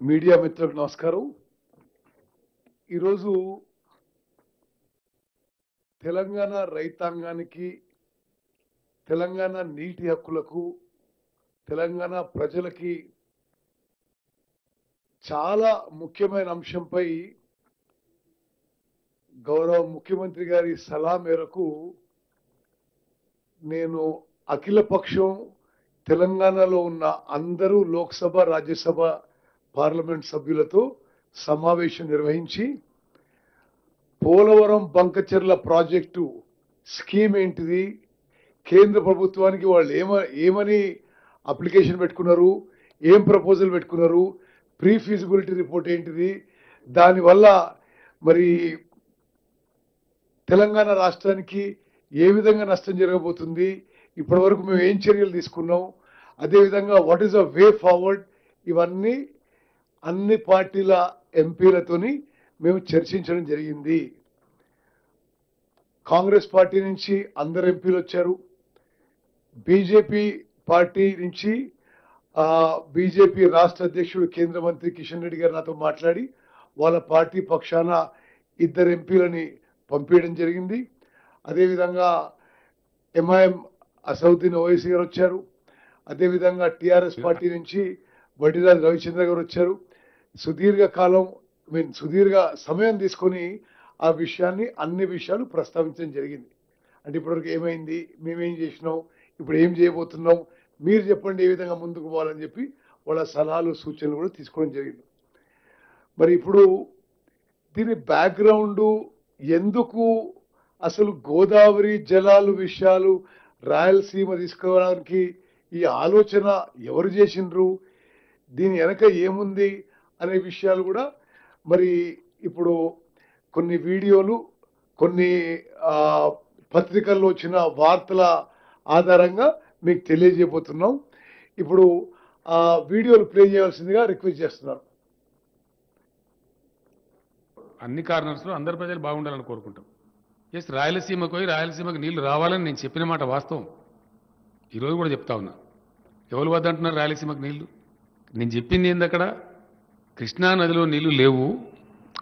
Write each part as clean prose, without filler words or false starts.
Media మిత్రులకు నమస్కారం. ఈరోజు తెలంగాణ రైతాంగానికి, తెలంగాణ నీటి హక్కులకు, తెలంగాణ ప్రజలకి చాలా ముఖ్యమైన అంశంపై గౌరవ ముఖ్యమంత్రి గారి సలహా మేరకు నేను అఖిలపక్షం తెలంగాణలో ఉన్న అందరూ లోక్సభ, రాజ్యసభ, పార్లమెంట్ సభ్యులతో సమావేశం నిర్వహించి పోలవరం బంకచెర్ల ప్రాజెక్టు స్కీమ్ ఏంటిది, కేంద్ర ప్రభుత్వానికి వాళ్ళు ఏమని అప్లికేషన్ పెట్టుకున్నారు, ఏం ప్రపోజల్ పెట్టుకున్నారు, ప్రీ ఫీజిబిలిటీ రిపోర్ట్ ఏంటిది, దానివల్ల మరి తెలంగాణ రాష్ట్రానికి ఏ విధంగా నష్టం జరగబోతుంది, ఇప్పటి వరకు మేము ఏం చర్యలు తీసుకున్నాం, అదేవిధంగా what is the way forward, ఇవన్నీ అన్ని పార్టీల ఎంపీలతోని మేము చర్చించడం జరిగింది. కాంగ్రెస్ పార్టీ నుంచి అందరు ఎంపీలు వచ్చారు. బీజేపీ పార్టీ నుంచి బీజేపీ రాష్ట్ర అధ్యక్షుడు కేంద్ర మంత్రి కిషన్ రెడ్డి గారు నాతో మాట్లాడి వాళ్ళ పార్టీ పక్షాన 2 ఎంపీలని పంపించడం జరిగింది. అదేవిధంగా ఎంఐఎం అసౌద్దీన్ ఓవైసీ గారు వచ్చారు. అదేవిధంగా టీఆర్ఎస్ పార్టీ నుంచి వడ్డీరాజు రవిచంద్ర గారు వచ్చారు. సుదీర్ఘ సమయం తీసుకొని ఆ విషయాన్ని అన్ని విషయాలు ప్రస్తావించడం జరిగింది. అంటే ఇప్పటివరకు ఏమైంది, మేమేం చేసినాం, ఇప్పుడు ఏం చేయబోతున్నాం, మీరు చెప్పండి ఏ విధంగా ముందుకు పోవాలని చెప్పి వాళ్ళ సలహాలు సూచనలు కూడా తీసుకోవడం జరిగింది. మరి ఇప్పుడు దీని బ్యాక్గ్రౌండ్ ఎందుకు, అసలు గోదావరి జలాలు విషయాలు రాయలసీమ తీసుకోవడానికి ఈ ఆలోచన ఎవరు చేసిండ్రు, దీని వెనక ఏముంది అనే విషయాలు కూడా మరి ఇప్పుడు కొన్ని వీడియోలు, కొన్ని పత్రికల్లో వచ్చిన వార్తల ఆధారంగా మీకు తెలియజేయబోతున్నాం. ఇప్పుడు ఆ వీడియోలు ప్లే చేయాల్సిందిగా రిక్వెస్ట్ చేస్తున్నారు. అన్ని కార్నర్స్లో అందరు ప్రజలు బాగుండాలని కోరుకుంటాం. ఎస్, రాయలసీమకు పోయి రాయలసీమకు నీళ్లు రావాలని నేను చెప్పిన మాట వాస్తవం. ఈరోజు కూడా చెప్తా ఉన్నా. ఎవరు వద్దంటున్నారు రాయలసీమకు నీళ్లు? నేను చెప్పింది ఏంది, అక్కడ కృష్ణా నదిలో నీళ్లు లేవు,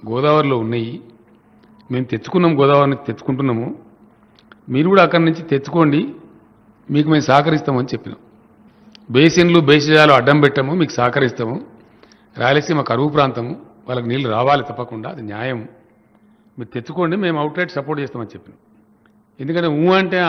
గోదావరిలో ఉన్నాయి. మేము తెచ్చుకున్నాం, గోదావరికి తెచ్చుకుంటున్నాము, మీరు కూడా అక్కడి నుంచి తెచ్చుకోండి, మీకు మేము సహకరిస్తామని చెప్పినాం. బేసిన్లు బేసిజాలు అడ్డం పెట్టాము, మీకు సహకరిస్తాము. రాయలసీమ కరువు ప్రాంతము, వాళ్ళకి నీళ్లు రావాలి తప్పకుండా, అది న్యాయం, మీరు తెచ్చుకోండి, మేము అవుట్లెట్ సపోర్ట్ చేస్తామని చెప్పినాం. ఎందుకంటే అంటే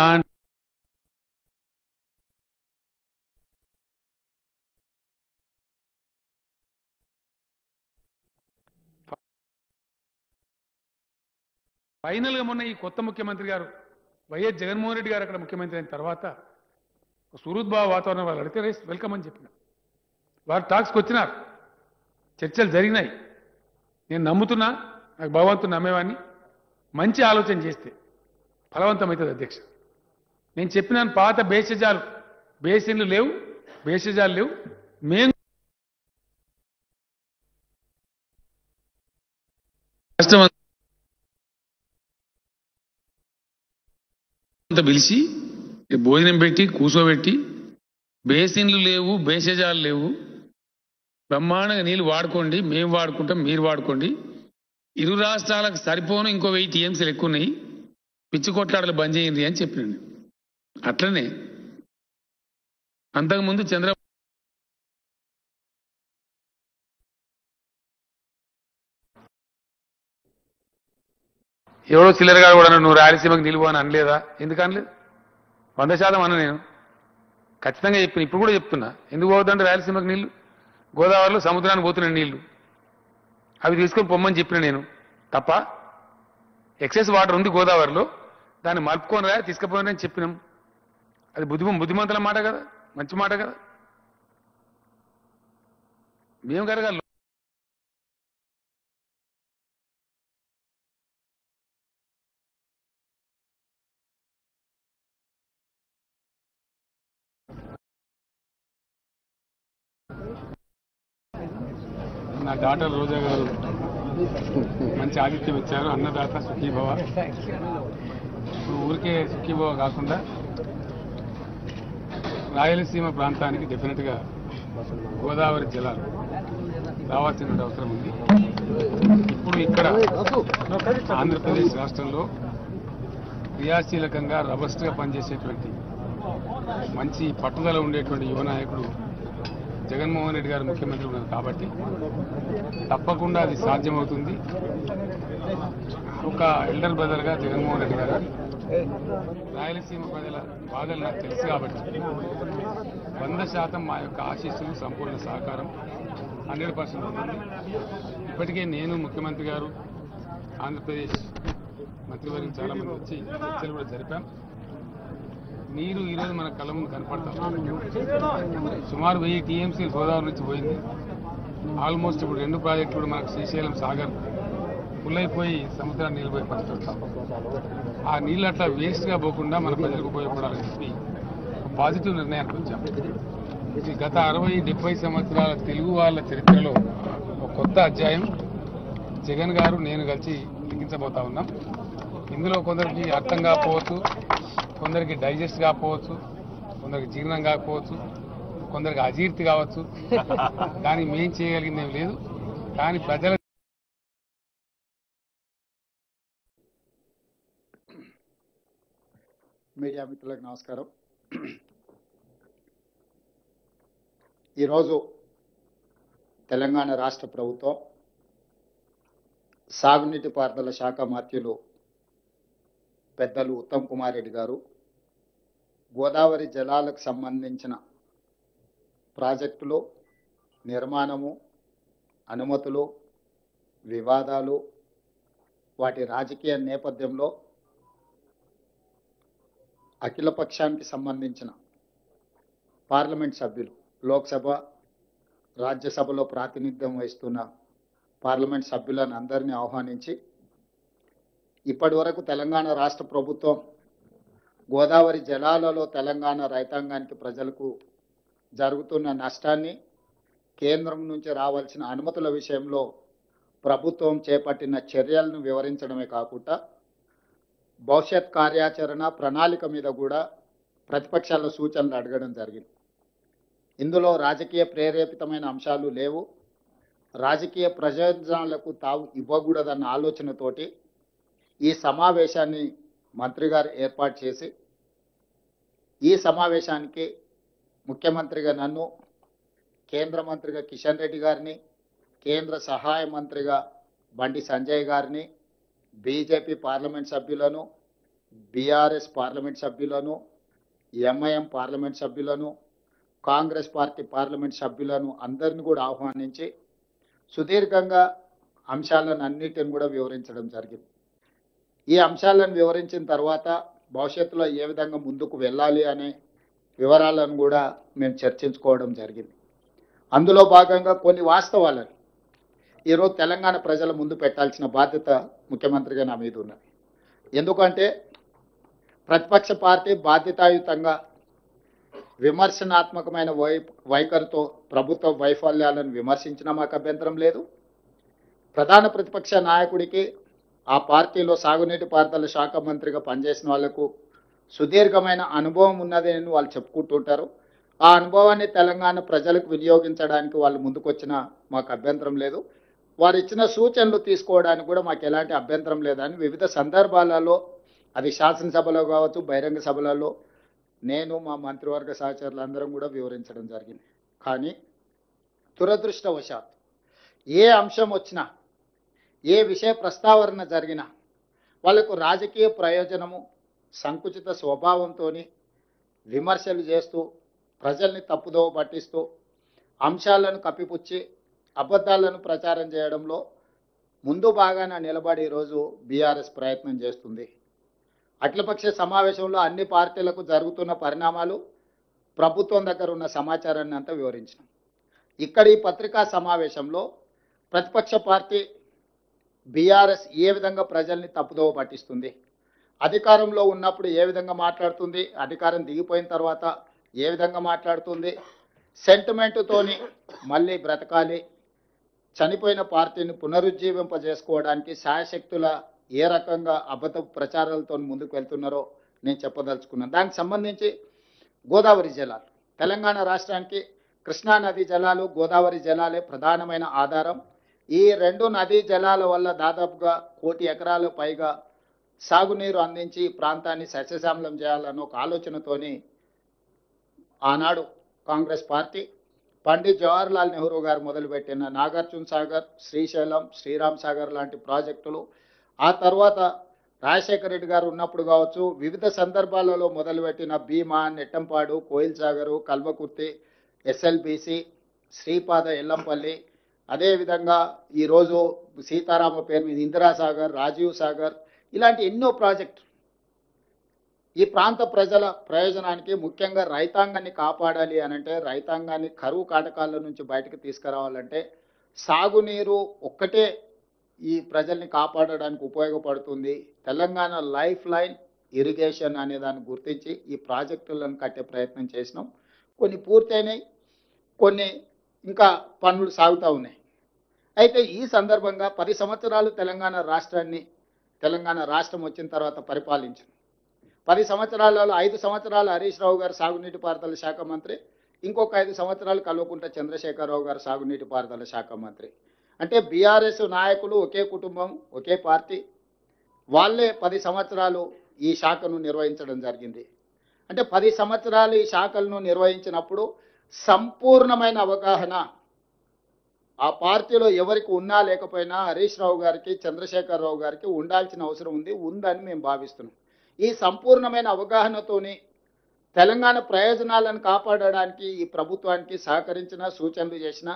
ఫైనల్గా మొన్న ఈ కొత్త ముఖ్యమంత్రి గారు వైఎస్ జగన్మోహన్ రెడ్డి గారు అక్కడ ముఖ్యమంత్రి అయిన తర్వాత సుహృద్భావ వాతావరణం వాళ్ళు అడిగితే వెల్కమ్ అని చెప్పిన. వారు టాక్స్కి వచ్చినారు, చర్చలు జరిగినాయి. నేను నమ్ముతున్నా, నాకు భగవంతుని నమ్మేవాడిని, మంచి ఆలోచన చేస్తే ఫలవంతమవుతుంది అధ్యక్ష. నేను చెప్పినాను, పాత బేసిన్లు లేవు, బేసిజాలు లేవు, మేము పిలిచి భోజనం పెట్టి కూర్చోబెట్టి, బేసిన్లు లేవు, బేసిజాలు లేవు, బ్రహ్మాండంగా నీళ్ళు వాడుకోండి, మేము వాడుకుంటాం, మీరు వాడుకోండి, ఇరు రాష్ట్రాలకు సరిపోను ఇంకో 1000 టీఎంసీలు ఎక్కువ ఉన్నాయి, పిచ్చి కొట్లాడలు బంద్ చేయండి అని చెప్పినాను. అట్లనే అంతకుముందు ఎవరో చిల్లర గారు కూడా నువ్వు రాయలసీమకు నిలువు అని అనలేదా? ఎందుకు అనలేదు? 100% అన్న. నేను ఖచ్చితంగా చెప్పిన, ఇప్పుడు కూడా చెప్తున్నా. ఎందుకు పోవద్దంటే రాయలసీమకు నీళ్లు, గోదావరిలో సముద్రానికి పోతున్నాయి నీళ్లు, అవి తీసుకొని పొమ్మని చెప్పిన నేను. తప్ప ఎక్సెస్ వాటర్ ఉంది గోదావరిలో, దాన్ని మలుపుకొని రా తీసుకుపోయినని చెప్పినాం. అది బుద్ధిమంతుల మాట కదా, మంచి మాట కదా. మేము కనుక నా డాక్టర్ రోజా గారు మంచి ఆతిథ్యం ఇచ్చారు. అన్నదాత సుఖీభవ. ఇప్పుడు ఊరికే సుఖీభవ కాకుండా రాయలసీమ ప్రాంతానికి డెఫినెట్గా గోదావరి జలాలు రావాల్సిన అవసరం ఉంది. ఇప్పుడు ఇక్కడ ఆంధ్రప్రదేశ్ రాష్ట్రంలో క్రియాశీలకంగా రబస్ట్గా పనిచేసేటువంటి మంచి పట్టుదల ఉండేటువంటి యువ నాయకుడు జగన్మోహన్ రెడ్డి గారు ముఖ్యమంత్రి ఉన్నారు కాబట్టి తప్పకుండా అది సాధ్యమవుతుంది. ఒక ఎల్డర్ బ్రదర్గా జగన్మోహన్ రెడ్డి గారు రాయలసీమ ప్రజల బాధలు నాకు తెలుసు కాబట్టి 100% మా యొక్క ఆశీస్సులు సంపూర్ణ సహకారం 100% ఉంటుంది. ఇప్పటికే నేను ముఖ్యమంత్రి గారు ఆంధ్రప్రదేశ్ మంత్రివర్గం చాలా మంది వచ్చి చర్చలు కూడా జరిపాం. నీరు ఈరోజు మన కళ్ళ ముందు కనపడతాం. సుమారు 1000 టీఎంసీలు గోదావరి నుంచి పోయింది. ఆల్మోస్ట్ ఇప్పుడు 2 ప్రాజెక్టులు కూడా మనకు శ్రీశైలం సాగర్ ఫుల్ అయిపోయి సముద్రాన్ని నీళ్ళపోయి పరిస్థితి. ఆ నీళ్ళు అట్లా వేస్ట్గా పోకుండా మన ప్రజలకు ఉపయోగపడాలని చెప్పి ఒక పాజిటివ్ నిర్ణయానికి వచ్చాం. ఇది గత 60-70 సంవత్సరాల తెలుగు వాళ్ళ చరిత్రలో ఒక కొత్త అధ్యాయం జగన్ గారు నేను కలిసి లిఖించబోతా ఉన్నాం. ఇందులో కొందరికి అర్థం కాకపోవచ్చు, కొందరికి డైజెస్ట్ కాకపోవచ్చు, కొందరికి జీర్ణం కాకపోవచ్చు, కొందరికి అజీర్తి కావచ్చు. కానీ మేం చేయగలిగింది ఏం లేదు. కానీ ప్రజల మీడియా మిత్రులకు నమస్కారం. ఈరోజు తెలంగాణ రాష్ట్ర ప్రభుత్వం సాగునీటి పారుదల శాఖ మంత్రులు పెద్దలు ఉత్తమ్ కుమార్ రెడ్డి గారు గోదావరి జలాలకు సంబంధించిన ప్రాజెక్టులు నిర్మాణము, అనుమతులు, వివాదాలు, వాటి రాజకీయ నేపథ్యంలో అఖిలపక్షానికి సంబంధించిన పార్లమెంట్ సభ్యులు, లోక్సభ, రాజ్యసభలో ప్రాతినిధ్యం వహిస్తున్న పార్లమెంట్ సభ్యులను అందరినీ ఆహ్వానించి ఇప్పటి వరకు తెలంగాణ రాష్ట్ర ప్రభుత్వం గోదావరి జలాలలో తెలంగాణ రైతాంగానికి ప్రజలకు జరుగుతున్న నష్టాన్ని, కేంద్రం నుంచి రావాల్సిన అనుమతుల విషయంలో ప్రభుత్వం చేపట్టిన చర్యలను వివరించడమే కాకుండా భవిష్యత్ కార్యాచరణ ప్రణాళిక మీద కూడా ప్రతిపక్షాల సూచనలు అడగడం జరిగింది. ఇందులో రాజకీయ ప్రేరేపితమైన అంశాలు లేవు. రాజకీయ ప్రయోజనాలకు తావు ఇవ్వకూడదన్న ఆలోచనతోటి ఈ సమావేశాన్ని మంత్రి గారు ఏర్పాటు చేసి ఈ సమావేశానికి ముఖ్యమంత్రిగా నన్ను, కేంద్ర మంత్రిగా కిషన్ రెడ్డి గారిని, కేంద్ర సహాయ మంత్రిగా బండి సంజయ్ గారిని, బీజేపీ పార్లమెంట్ సభ్యులను, బీఆర్ఎస్ పార్లమెంట్ సభ్యులను, ఎంఐఎం పార్లమెంట్ సభ్యులను, కాంగ్రెస్ పార్టీ పార్లమెంట్ సభ్యులను అందరిని కూడా ఆహ్వానించి సుదీర్ఘంగా అంశాలను అన్నిటిని కూడా వివరించడం జరిగింది. ఈ అంశాలను వివరించిన తర్వాత భవిష్యత్తులో ఏ విధంగా ముందుకు వెళ్ళాలి అనే వివరాలను కూడా మేము చర్చించుకోవడం జరిగింది. అందులో భాగంగా కొన్ని వాస్తవాలను ఈరోజు తెలంగాణ ప్రజల ముందు పెట్టాల్సిన బాధ్యత ముఖ్యమంత్రిగా నా మీద ఉన్నది. ఎందుకంటే ప్రతిపక్ష పార్టీ బాధ్యతాయుతంగా విమర్శనాత్మకమైన వైఖరితో ప్రభుత్వ వైఫల్యాలను విమర్శించినా మాకు అభ్యంతరం లేదు. ప్రధాన ప్రతిపక్ష నాయకుడికి ఆ పార్టీలో సాగునీటి పారుదల శాఖ మంత్రిగా పనిచేసిన వాళ్లకు సుదీర్ఘమైన అనుభవం ఉన్నది అని వాళ్ళు చెప్పుకుంటుంటారు. ఆ అనుభవాన్ని తెలంగాణ ప్రజలకు వినియోగించడానికి వాళ్ళు ముందుకొచ్చిన మాకు అభ్యంతరం లేదు. వారు ఇచ్చిన సూచనలు తీసుకోవడానికి కూడా మాకు ఎలాంటి అభ్యంతరం లేదని వివిధ సందర్భాలలో, అది శాసనసభలో కావచ్చు, బహిరంగ సభలలో నేను మా మంత్రివర్గ సహచరులందరం కూడా వివరించడం జరిగింది. కానీ దురదృష్టవశాత్తు ఏ అంశం వచ్చినా, ఏ విషయ ప్రస్తావన జరిగినా వాళ్లకు రాజకీయ ప్రయోజనము, సంకుచిత స్వభావంతో విమర్శలు చేస్తూ ప్రజల్ని తప్పుదోవ పట్టిస్తూ అంశాలను కప్పిపుచ్చి అబద్ధాలను ప్రచారం చేయడంలో ముందు బాగానే నిలబడి ఈరోజు బీఆర్ఎస్ ప్రయత్నం చేస్తుంది. అఖిలపక్ష సమావేశంలో అన్ని పార్టీలకు జరుగుతున్న పరిణామాలు, ప్రభుత్వం దగ్గర ఉన్న సమాచారాన్ని అంతా వివరించాం. ఇక్కడ ఈ పత్రికా సమావేశంలో ప్రతిపక్ష పార్టీ బీఆర్ఎస్ ఏ విధంగా ప్రజల్ని తప్పుదోవ పట్టిస్తుంది, అధికారంలో ఉన్నప్పుడు ఏ విధంగా మాట్లాడుతుంది, అధికారం దిగిపోయిన తర్వాత ఏ విధంగా మాట్లాడుతుంది, సెంటిమెంటుతోని మళ్ళీ బ్రతకాలి, చనిపోయిన పార్టీని పునరుజ్జీవింపజేసుకోవడానికి శాయశక్తుల ఏ రకంగా అబద్ధ ప్రచారాలతో ముందుకు వెళ్తున్నారో నేను చెప్పదలుచుకున్నాను. దానికి సంబంధించి గోదావరి జలాలు తెలంగాణ రాష్ట్రానికి కృష్ణా నది జలాలు, గోదావరి జలాలే ప్రధానమైన ఆధారం. ఈ రెండు నదీ జలాల వల్ల దాదాపుగా 1 కోటి ఎకరాలు పైగా సాగునీరు అందించి ఈ ప్రాంతాన్ని సస్యశ్యామలం చేయాలన్న ఒక ఆలోచనతోని ఆనాడు కాంగ్రెస్ పార్టీ పండిత్ జవహర్లాల్ నెహ్రూ గారు మొదలుపెట్టిన నాగార్జున సాగర్, శ్రీశైలం, శ్రీరామ్ సాగర్ లాంటి ప్రాజెక్టులు, ఆ తర్వాత రాజశేఖర రెడ్డి గారు ఉన్నప్పుడు కావచ్చు, వివిధ సందర్భాలలో మొదలుపెట్టిన భీమా, నెట్టంపాడు, కోయిల్ సాగరు, కల్వకుర్తి, ఎస్ఎల్బిసి, శ్రీపాద ఎల్లంపల్లి, అదేవిధంగా ఈరోజు సీతారామ పేరు మీద ఇందిరాసాగర్, రాజీవ్ సాగర్, ఇలాంటి ఎన్నో ప్రాజెక్టు ఈ ప్రాంత ప్రజల ప్రయోజనానికి, ముఖ్యంగా రైతాంగాన్ని కాపాడాలి అనంటే, రైతాంగాన్ని కరువు కాటకాల నుంచి బయటకు తీసుకురావాలంటే సాగునీరు ఒక్కటే ఈ ప్రజల్ని కాపాడడానికి ఉపయోగపడుతుంది. తెలంగాణ లైఫ్ లైన్ ఇరిగేషన్ అనే దాన్ని గుర్తించి ఈ ప్రాజెక్టులను కట్టే ప్రయత్నం చేసినాం. కొన్ని పూర్తయినాయి, కొన్ని ఇంకా పనులు సాగుతూ ఉన్నాయి. అయితే ఈ సందర్భంగా 10 సంవత్సరాలు తెలంగాణ రాష్ట్రం వచ్చిన తర్వాత పరిపాలించాం. 10 సంవత్సరాలలో 5 సంవత్సరాలు హరీష్ రావు గారు సాగునీటి పారుదల శాఖ మంత్రి, ఇంకొక 5 సంవత్సరాలు కల్వకుంట్ల చంద్రశేఖరరావు గారు సాగునీటి పారుదల శాఖ మంత్రి. అంటే బీఆర్ఎస్ నాయకులు ఒకే కుటుంబం, ఒకే పార్టీ, వాళ్ళే 10 సంవత్సరాలు ఈ శాఖను నిర్వహించడం జరిగింది. అంటే 10 సంవత్సరాలు ఈ శాఖలను నిర్వహించినప్పుడు సంపూర్ణమైన అవగాహన ఆ పార్టీలో ఎవరికి ఉన్నా లేకపోయినా హరీష్ రావు గారికి, చంద్రశేఖరరావు గారికి ఉండాల్సిన అవసరం ఉందని మేము భావిస్తున్నాం. ఈ సంపూర్ణమైన అవగాహనతోని తెలంగాణ ప్రయోజనాలను కాపాడడానికి ఈ ప్రభుత్వానికి సహకరించిన, సూచనలు చేసిన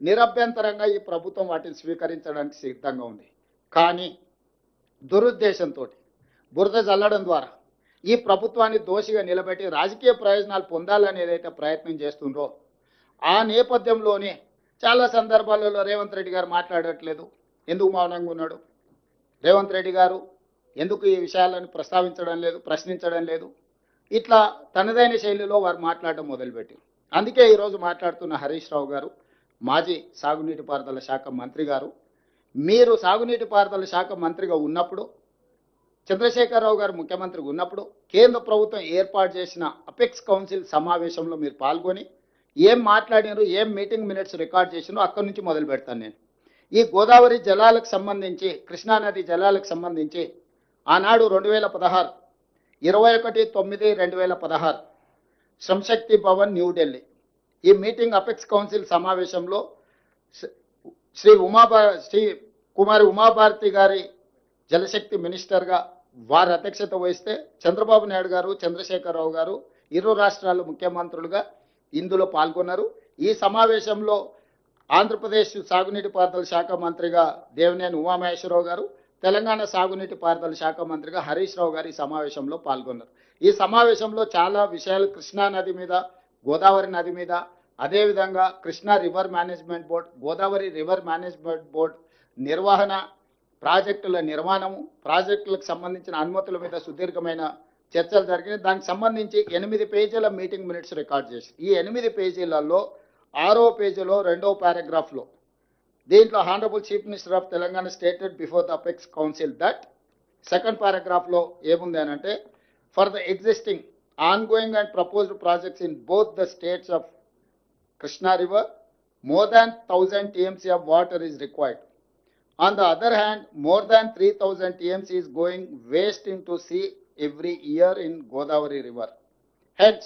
నిరభ్యంతరంగా ఈ ప్రభుత్వం వాటిని స్వీకరించడానికి సిద్ధంగా ఉంది. కానీ దురుద్దేశంతో బురద చల్లడం ద్వారా ఈ ప్రభుత్వాన్ని దోషిగా నిలబెట్టి రాజకీయ ప్రయోజనాలు పొందాలని ఏదైతే ప్రయత్నం చేస్తుందో, ఆ నేపథ్యంలోనే చాలా సందర్భాలలో రేవంత్ రెడ్డి గారు మాట్లాడట్లేదు. ఎందుకు మౌనంగా ఉన్నాడు? రేవంత్ రెడ్డి గారు ఎందుకు ఈ విషయాలను ప్రశ్నించడం లేదు? ఇట్లా తనదైన శైలిలో వారు మాట్లాడడం మొదలుపెట్టారు. అందుకే ఈరోజు మాట్లాడుతున్న హరీష్ రావు గారు, మాజీ సాగునీటి పారుదల శాఖ మంత్రి గారు, మీరు సాగునీటి పారుదల శాఖ మంత్రిగా ఉన్నప్పుడు, చంద్రశేఖరరావు గారు ముఖ్యమంత్రిగా ఉన్నప్పుడు కేంద్ర ప్రభుత్వం ఏర్పాటు చేసిన అపెక్స్ కౌన్సిల్ సమావేశంలో మీరు పాల్గొని ఏం మాట్లాడినారు, ఏం మీటింగ్ మినిట్స్ రికార్డ్ చేసినారో అక్కడి నుంచి మొదలు పెడతాను నేను. ఈ గోదావరి జలాలకు సంబంధించి, కృష్ణానది జలాలకు సంబంధించి ఆనాడు 2016 21/9/2016 శ్రమశక్తి భవన్, న్యూఢిల్లీ ఈ మీటింగ్ అపెక్స్ కౌన్సిల్ సమావేశంలో శ్రీ కుమారి ఉమాభారతి గారి జలశక్తి మినిస్టర్గా వారి అధ్యక్షత వహిస్తే, చంద్రబాబు నాయుడు గారు, చంద్రశేఖరరావు గారు ఇరు రాష్ట్రాల ముఖ్యమంత్రులుగా ఇందులో పాల్గొన్నారు. ఈ సమావేశంలో ఆంధ్రప్రదేశ్ సాగునీటి పారుదల శాఖ మంత్రిగా దేవినేని ఉమామహేశ్వరరావు గారు, తెలంగాణ సాగునీటి పారుదల శాఖ మంత్రిగా హరీష్ రావు గారు ఈ సమావేశంలో పాల్గొన్నారు. ఈ సమావేశంలో చాలా విషయాలు కృష్ణా నది మీద, గోదావరి నది మీద, అదేవిధంగా Krishna river management board, Godavari river management board నిర్వహణ, ప్రాజెక్టుల నిర్మాణము, ప్రాజెక్టులకు సంబంధించిన అనుమతుల మీద సుదీర్ఘమైన చర్చలు జరిగినాయి. దానికి సంబంధించి 8 పేజీల మీటింగ్ మినిట్స్ రికార్డ్ చేసి, ఈ 8 పేజీలలో 6వ పేజీలో 2వ పారాగ్రాఫ్లో దీంట్లో honourable chief minister of Telangana stated before the apex council that, second పారాగ్రాఫ్లో ఏముంది అని అంటే, for the existing ongoing and proposed projects in both the states of Krishna River, more than 1000 TMC of water is required. On the other hand, more than 3000 TMC is going waste into sea every year in Godavari River. Hence,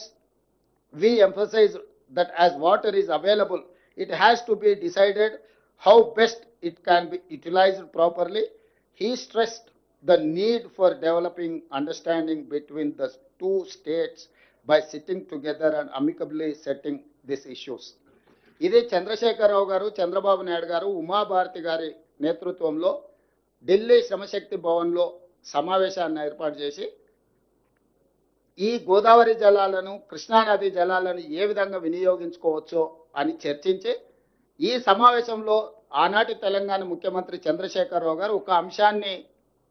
we emphasize that as water is available, it has to be decided how best it can be utilized properly. He stressed the need for developing understanding between the two states by sitting together and amicably setting these issues. ఇది చంద్రశేఖరరావు గారు, చంద్రబాబు నాయుడు గారు, ఉమాభారతి గారి నేతృత్వంలో ఢిల్లీ శ్రమశక్తి భవన్లో సమావేశాన్ని ఏర్పాటు చేసి ఈ గోదావరి జలాలను, కృష్ణానది జలాలను ఏ విధంగా వినియోగించుకోవచ్చో అని చర్చించి, ఈ సమావేశంలో ఆనాటి తెలంగాణ ముఖ్యమంత్రి చంద్రశేఖరరావు గారు ఒక అంశాన్ని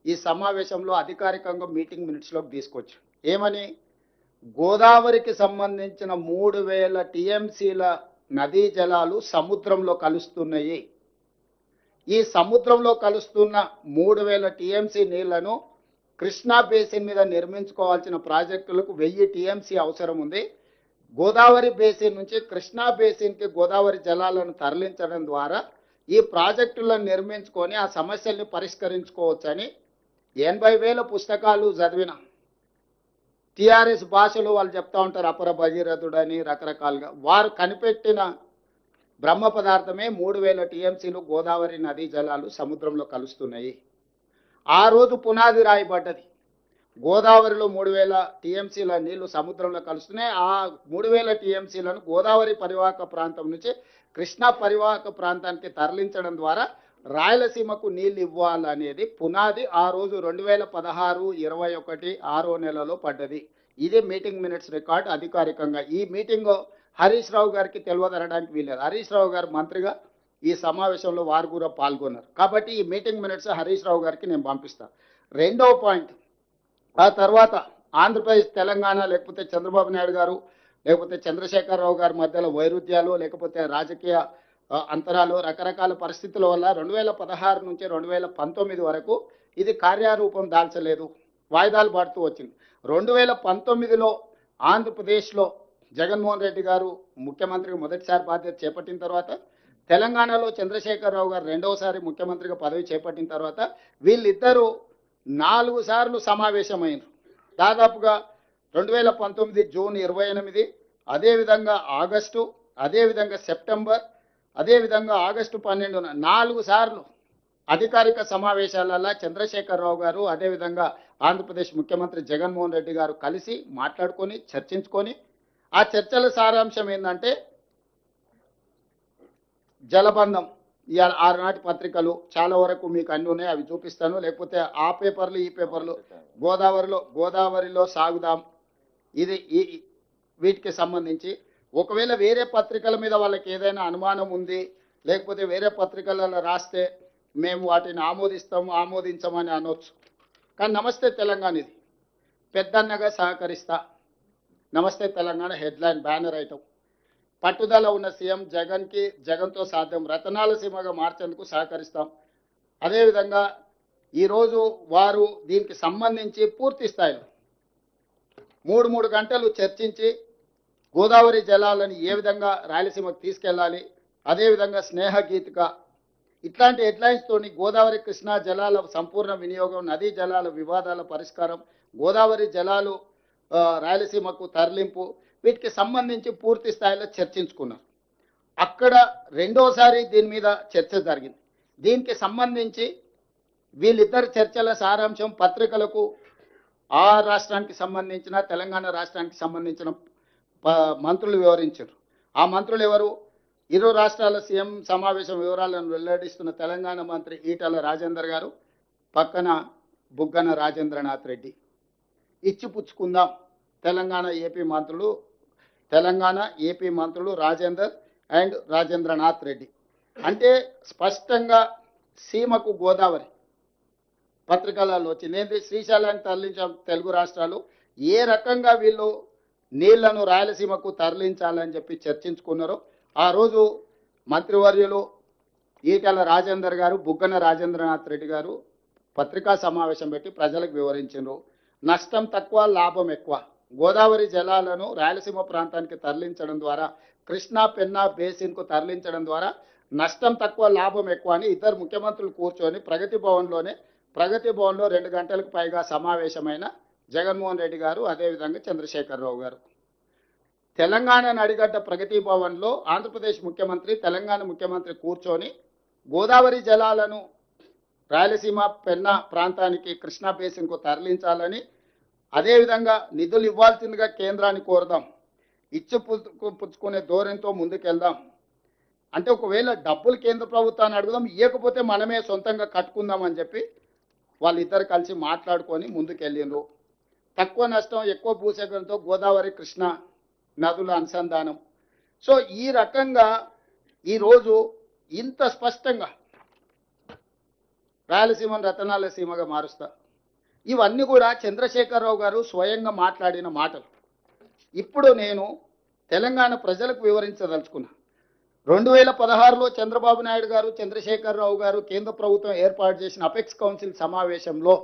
ఈ సమావేశంలో అధికారికంగా మీటింగ్ మినిట్స్లోకి తీసుకొచ్చారు. ఏమని? గోదావరికి సంబంధించిన 3000 టీఎంసీల నదీ జలాలు సముద్రంలో కలుస్తున్నాయి. ఈ సముద్రంలో కలుస్తున్న 3000 టీఎంసీ నీళ్లను కృష్ణా బేసిన్ మీద నిర్మించుకోవాల్సిన ప్రాజెక్టులకు 1000 టీఎంసీ అవసరం ఉంది. గోదావరి బేసిన్ నుంచి కృష్ణా బేసిన్కి గోదావరి జలాలను తరలించడం ద్వారా ఈ ప్రాజెక్టులను నిర్మించుకొని ఆ సమస్యల్ని పరిష్కరించుకోవచ్చని 80,000 పుస్తకాలు చదివిన టిఆర్ఎస్ భాషలో వాళ్ళు చెప్తా ఉంటారు అపర భగీరథుడని రకరకాలుగా. వారు కనిపెట్టిన బ్రహ్మ పదార్థమే 3,000 టీఎంసీలు గోదావరి నదీ జలాలు సముద్రంలో కలుస్తున్నాయి. ఆ రోజు పునాది రాయబడ్డది. గోదావరిలో 3,000 టీఎంసీల నీళ్లు సముద్రంలో కలుస్తున్నాయి. ఆ 3,000 టీఎంసీలను గోదావరి పరివాహక ప్రాంతం నుంచి కృష్ణా పరివాహక ప్రాంతానికి తరలించడం ద్వారా రాయలసీమకు నీళ్లు ఇవ్వాలనేది పునాది ఆ రోజు 2016-21 6వ నెలలో పడ్డది. ఇది మీటింగ్ మినిట్స్ రికార్డ్ అధికారికంగా. ఈ మీటింగ్ హరీష్ రావు గారికి తెలియదనడానికి వీల్లేదు. హరీష్ రావు గారు మంత్రిగా ఈ సమావేశంలో వారు కూడా పాల్గొన్నారు. కాబట్టి ఈ మీటింగ్ మినిట్స్ హరీష్ రావు గారికి నేను పంపిస్తాను. రెండవ పాయింట్, ఆ తర్వాత ఆంధ్రప్రదేశ్ తెలంగాణ లేకపోతే చంద్రబాబు నాయుడు గారు లేకపోతే చంద్రశేఖరరావు గారి మధ్యలో వైరుధ్యాలు లేకపోతే రాజకీయ అంతరాలు రకరకాల పరిస్థితుల వల్ల 2016 నుంచి 2019 వరకు ఇది కార్యరూపం దాల్చలేదు, వాయిదాలు పడుతూ వచ్చింది. 2019లో ఆంధ్రప్రదేశ్లో జగన్మోహన్ రెడ్డి గారు ముఖ్యమంత్రిగా మొదటిసారి బాధ్యత చేపట్టిన తర్వాత, తెలంగాణలో చంద్రశేఖరరావు గారు రెండవసారి ముఖ్యమంత్రిగా పదవి చేపట్టిన తర్వాత వీళ్ళిద్దరూ 4 సార్లు సమావేశమైనారు. దాదాపుగా 2019 జూన్ 28, అదేవిధంగా ఆగస్టు, అదేవిధంగా సెప్టెంబర్, అదేవిధంగా ఆగస్టు 12న 4 సార్లు అధికారిక సమావేశాలలో చంద్రశేఖరరావు గారు అదేవిధంగా ఆంధ్రప్రదేశ్ ముఖ్యమంత్రి జగన్మోహన్ రెడ్డి గారు కలిసి మాట్లాడుకొని చర్చించుకొని ఆ చర్చల సారాంశం ఏంటంటే జలబంధం. ఇవాళ ఆనాటి పత్రికలు చాలా వరకు మీకు అన్ని ఉన్నాయి, అవి చూపిస్తాను. లేకపోతే ఆ పేపర్లు ఈ పేపర్లు గోదావరిలో సాగుదాం ఇది వీటికి సంబంధించి ఒకవేళ వేరే పత్రికల మీద వాళ్ళకి ఏదైనా అనుమానం ఉంది లేకపోతే వేరే పత్రికలలో రాస్తే మేము వాటిని ఆమోదించమని అనొచ్చు. కానీ నమస్తే తెలంగాణ ఇది పెద్దన్నగా సహకరిస్తా. నమస్తే తెలంగాణ హెడ్లైన్ బ్యానర్ ఐటమ్. పట్టుదల ఉన్న సీఎం జగన్తో సాధ్యం, రతనాల సీమగా మార్చేందుకు సహకరిస్తాం. అదేవిధంగా ఈరోజు వారు దీనికి సంబంధించి పూర్తి స్థాయిలో 3 గంటలు చర్చించి గోదావరి జలాలను ఏ విధంగా రాయలసీమకు తీసుకెళ్ళాలి, అదేవిధంగా స్నేహ గీతిక ఇట్లాంటి హెడ్లైన్స్తోని గోదావరి కృష్ణా జలాల సంపూర్ణ వినియోగం, నదీ జలాల వివాదాల పరిష్కారం, గోదావరి జలాలు రాయలసీమకు తరలింపు వీటికి సంబంధించి పూర్తి స్థాయిలో చర్చించుకున్నారు. అక్కడ రెండోసారి దీని మీద చర్చ జరిగింది. దీనికి సంబంధించి వీళ్ళిద్దరు చర్చల సారాంశం పత్రికలకు ఆ రాష్ట్రానికి సంబంధించిన తెలంగాణ రాష్ట్రానికి సంబంధించిన మంత్రులు వివరించారు. ఆ మంత్రులు ఎవరు? ఇరు రాష్ట్రాల సీఎం సమావేశం వివరాలను వెల్లడిస్తున్న తెలంగాణ మంత్రి ఈటల రాజేందర్ గారు, పక్కన బుగ్గన రాజేంద్రనాథ్ రెడ్డి. ఇచ్చిపుచ్చుకుందాం తెలంగాణ ఏపీ మంత్రులు రాజేందర్ అండ్ రాజేంద్రనాథ్ రెడ్డి. అంటే స్పష్టంగా సీమకు గోదావరి పత్రికలలో వచ్చింది ఏంటి, శ్రీశైలాన్ని తరలించాం తెలుగు రాష్ట్రాలు, ఏ రకంగా వీళ్ళు నీళ్లను రాయలసీమకు తరలించాలని చెప్పి చర్చించుకున్నారు. ఆ రోజు మంత్రివర్యులు ఈటెల రాజేందర్ గారు, బుగ్గన రాజేంద్రనాథ్ రెడ్డి గారు పత్రికా సమావేశం పెట్టి ప్రజలకు వివరించారు. నష్టం తక్కువ, లాభం ఎక్కువ. గోదావరి జలాలను రాయలసీమ ప్రాంతానికి తరలించడం ద్వారా, కృష్ణా పెన్నా బేసిన్కు తరలించడం ద్వారా నష్టం తక్కువ, లాభం ఎక్కువ అని ఇద్దరు ముఖ్యమంత్రులు కూర్చొని ప్రగతి భవన్లో 2 గంటలకు పైగా సమావేశమైన జగన్మోహన్ రెడ్డి గారు, అదేవిధంగా చంద్రశేఖరరావు గారు. తెలంగాణ నడిగడ్డ ప్రగతి భవన్లో ఆంధ్రప్రదేశ్ ముఖ్యమంత్రి, తెలంగాణ ముఖ్యమంత్రి కూర్చొని గోదావరి జలాలను రాయలసీమ పెన్నా ప్రాంతానికి కృష్ణా బేసిన్కు తరలించాలని, అదేవిధంగా నిధులు ఇవ్వాల్సిందిగా కేంద్రాన్ని కోరుదాం, పుచ్చుకునే ధోరణితో ముందుకెళ్దాం. అంటే ఒకవేళ డబ్బులు కేంద్ర ప్రభుత్వాన్ని అడుగుదాం, ఇవ్వకపోతే మనమే సొంతంగా కట్టుకుందాం అని చెప్పి వాళ్ళిద్దరు కలిసి మాట్లాడుకొని ముందుకెళ్ళిండ్రు. తక్కువ నష్టం ఎక్కువ భూసేకరణతో గోదావరి కృష్ణా నదుల అనుసంధానం. సో ఈ రకంగా ఈరోజు ఇంత స్పష్టంగా రాయలసీమను రతనాల సీమగా మారుస్తా, ఇవన్నీ కూడా చంద్రశేఖరరావు గారు స్వయంగా మాట్లాడిన మాటలు. ఇప్పుడు నేను తెలంగాణ ప్రజలకు వివరించదలుచుకున్నా. 2016లో చంద్రబాబు నాయుడు గారు, చంద్రశేఖరరావు గారు కేంద్ర ప్రభుత్వం ఏర్పాటు చేసిన అపెక్స్ కౌన్సిల్ సమావేశంలో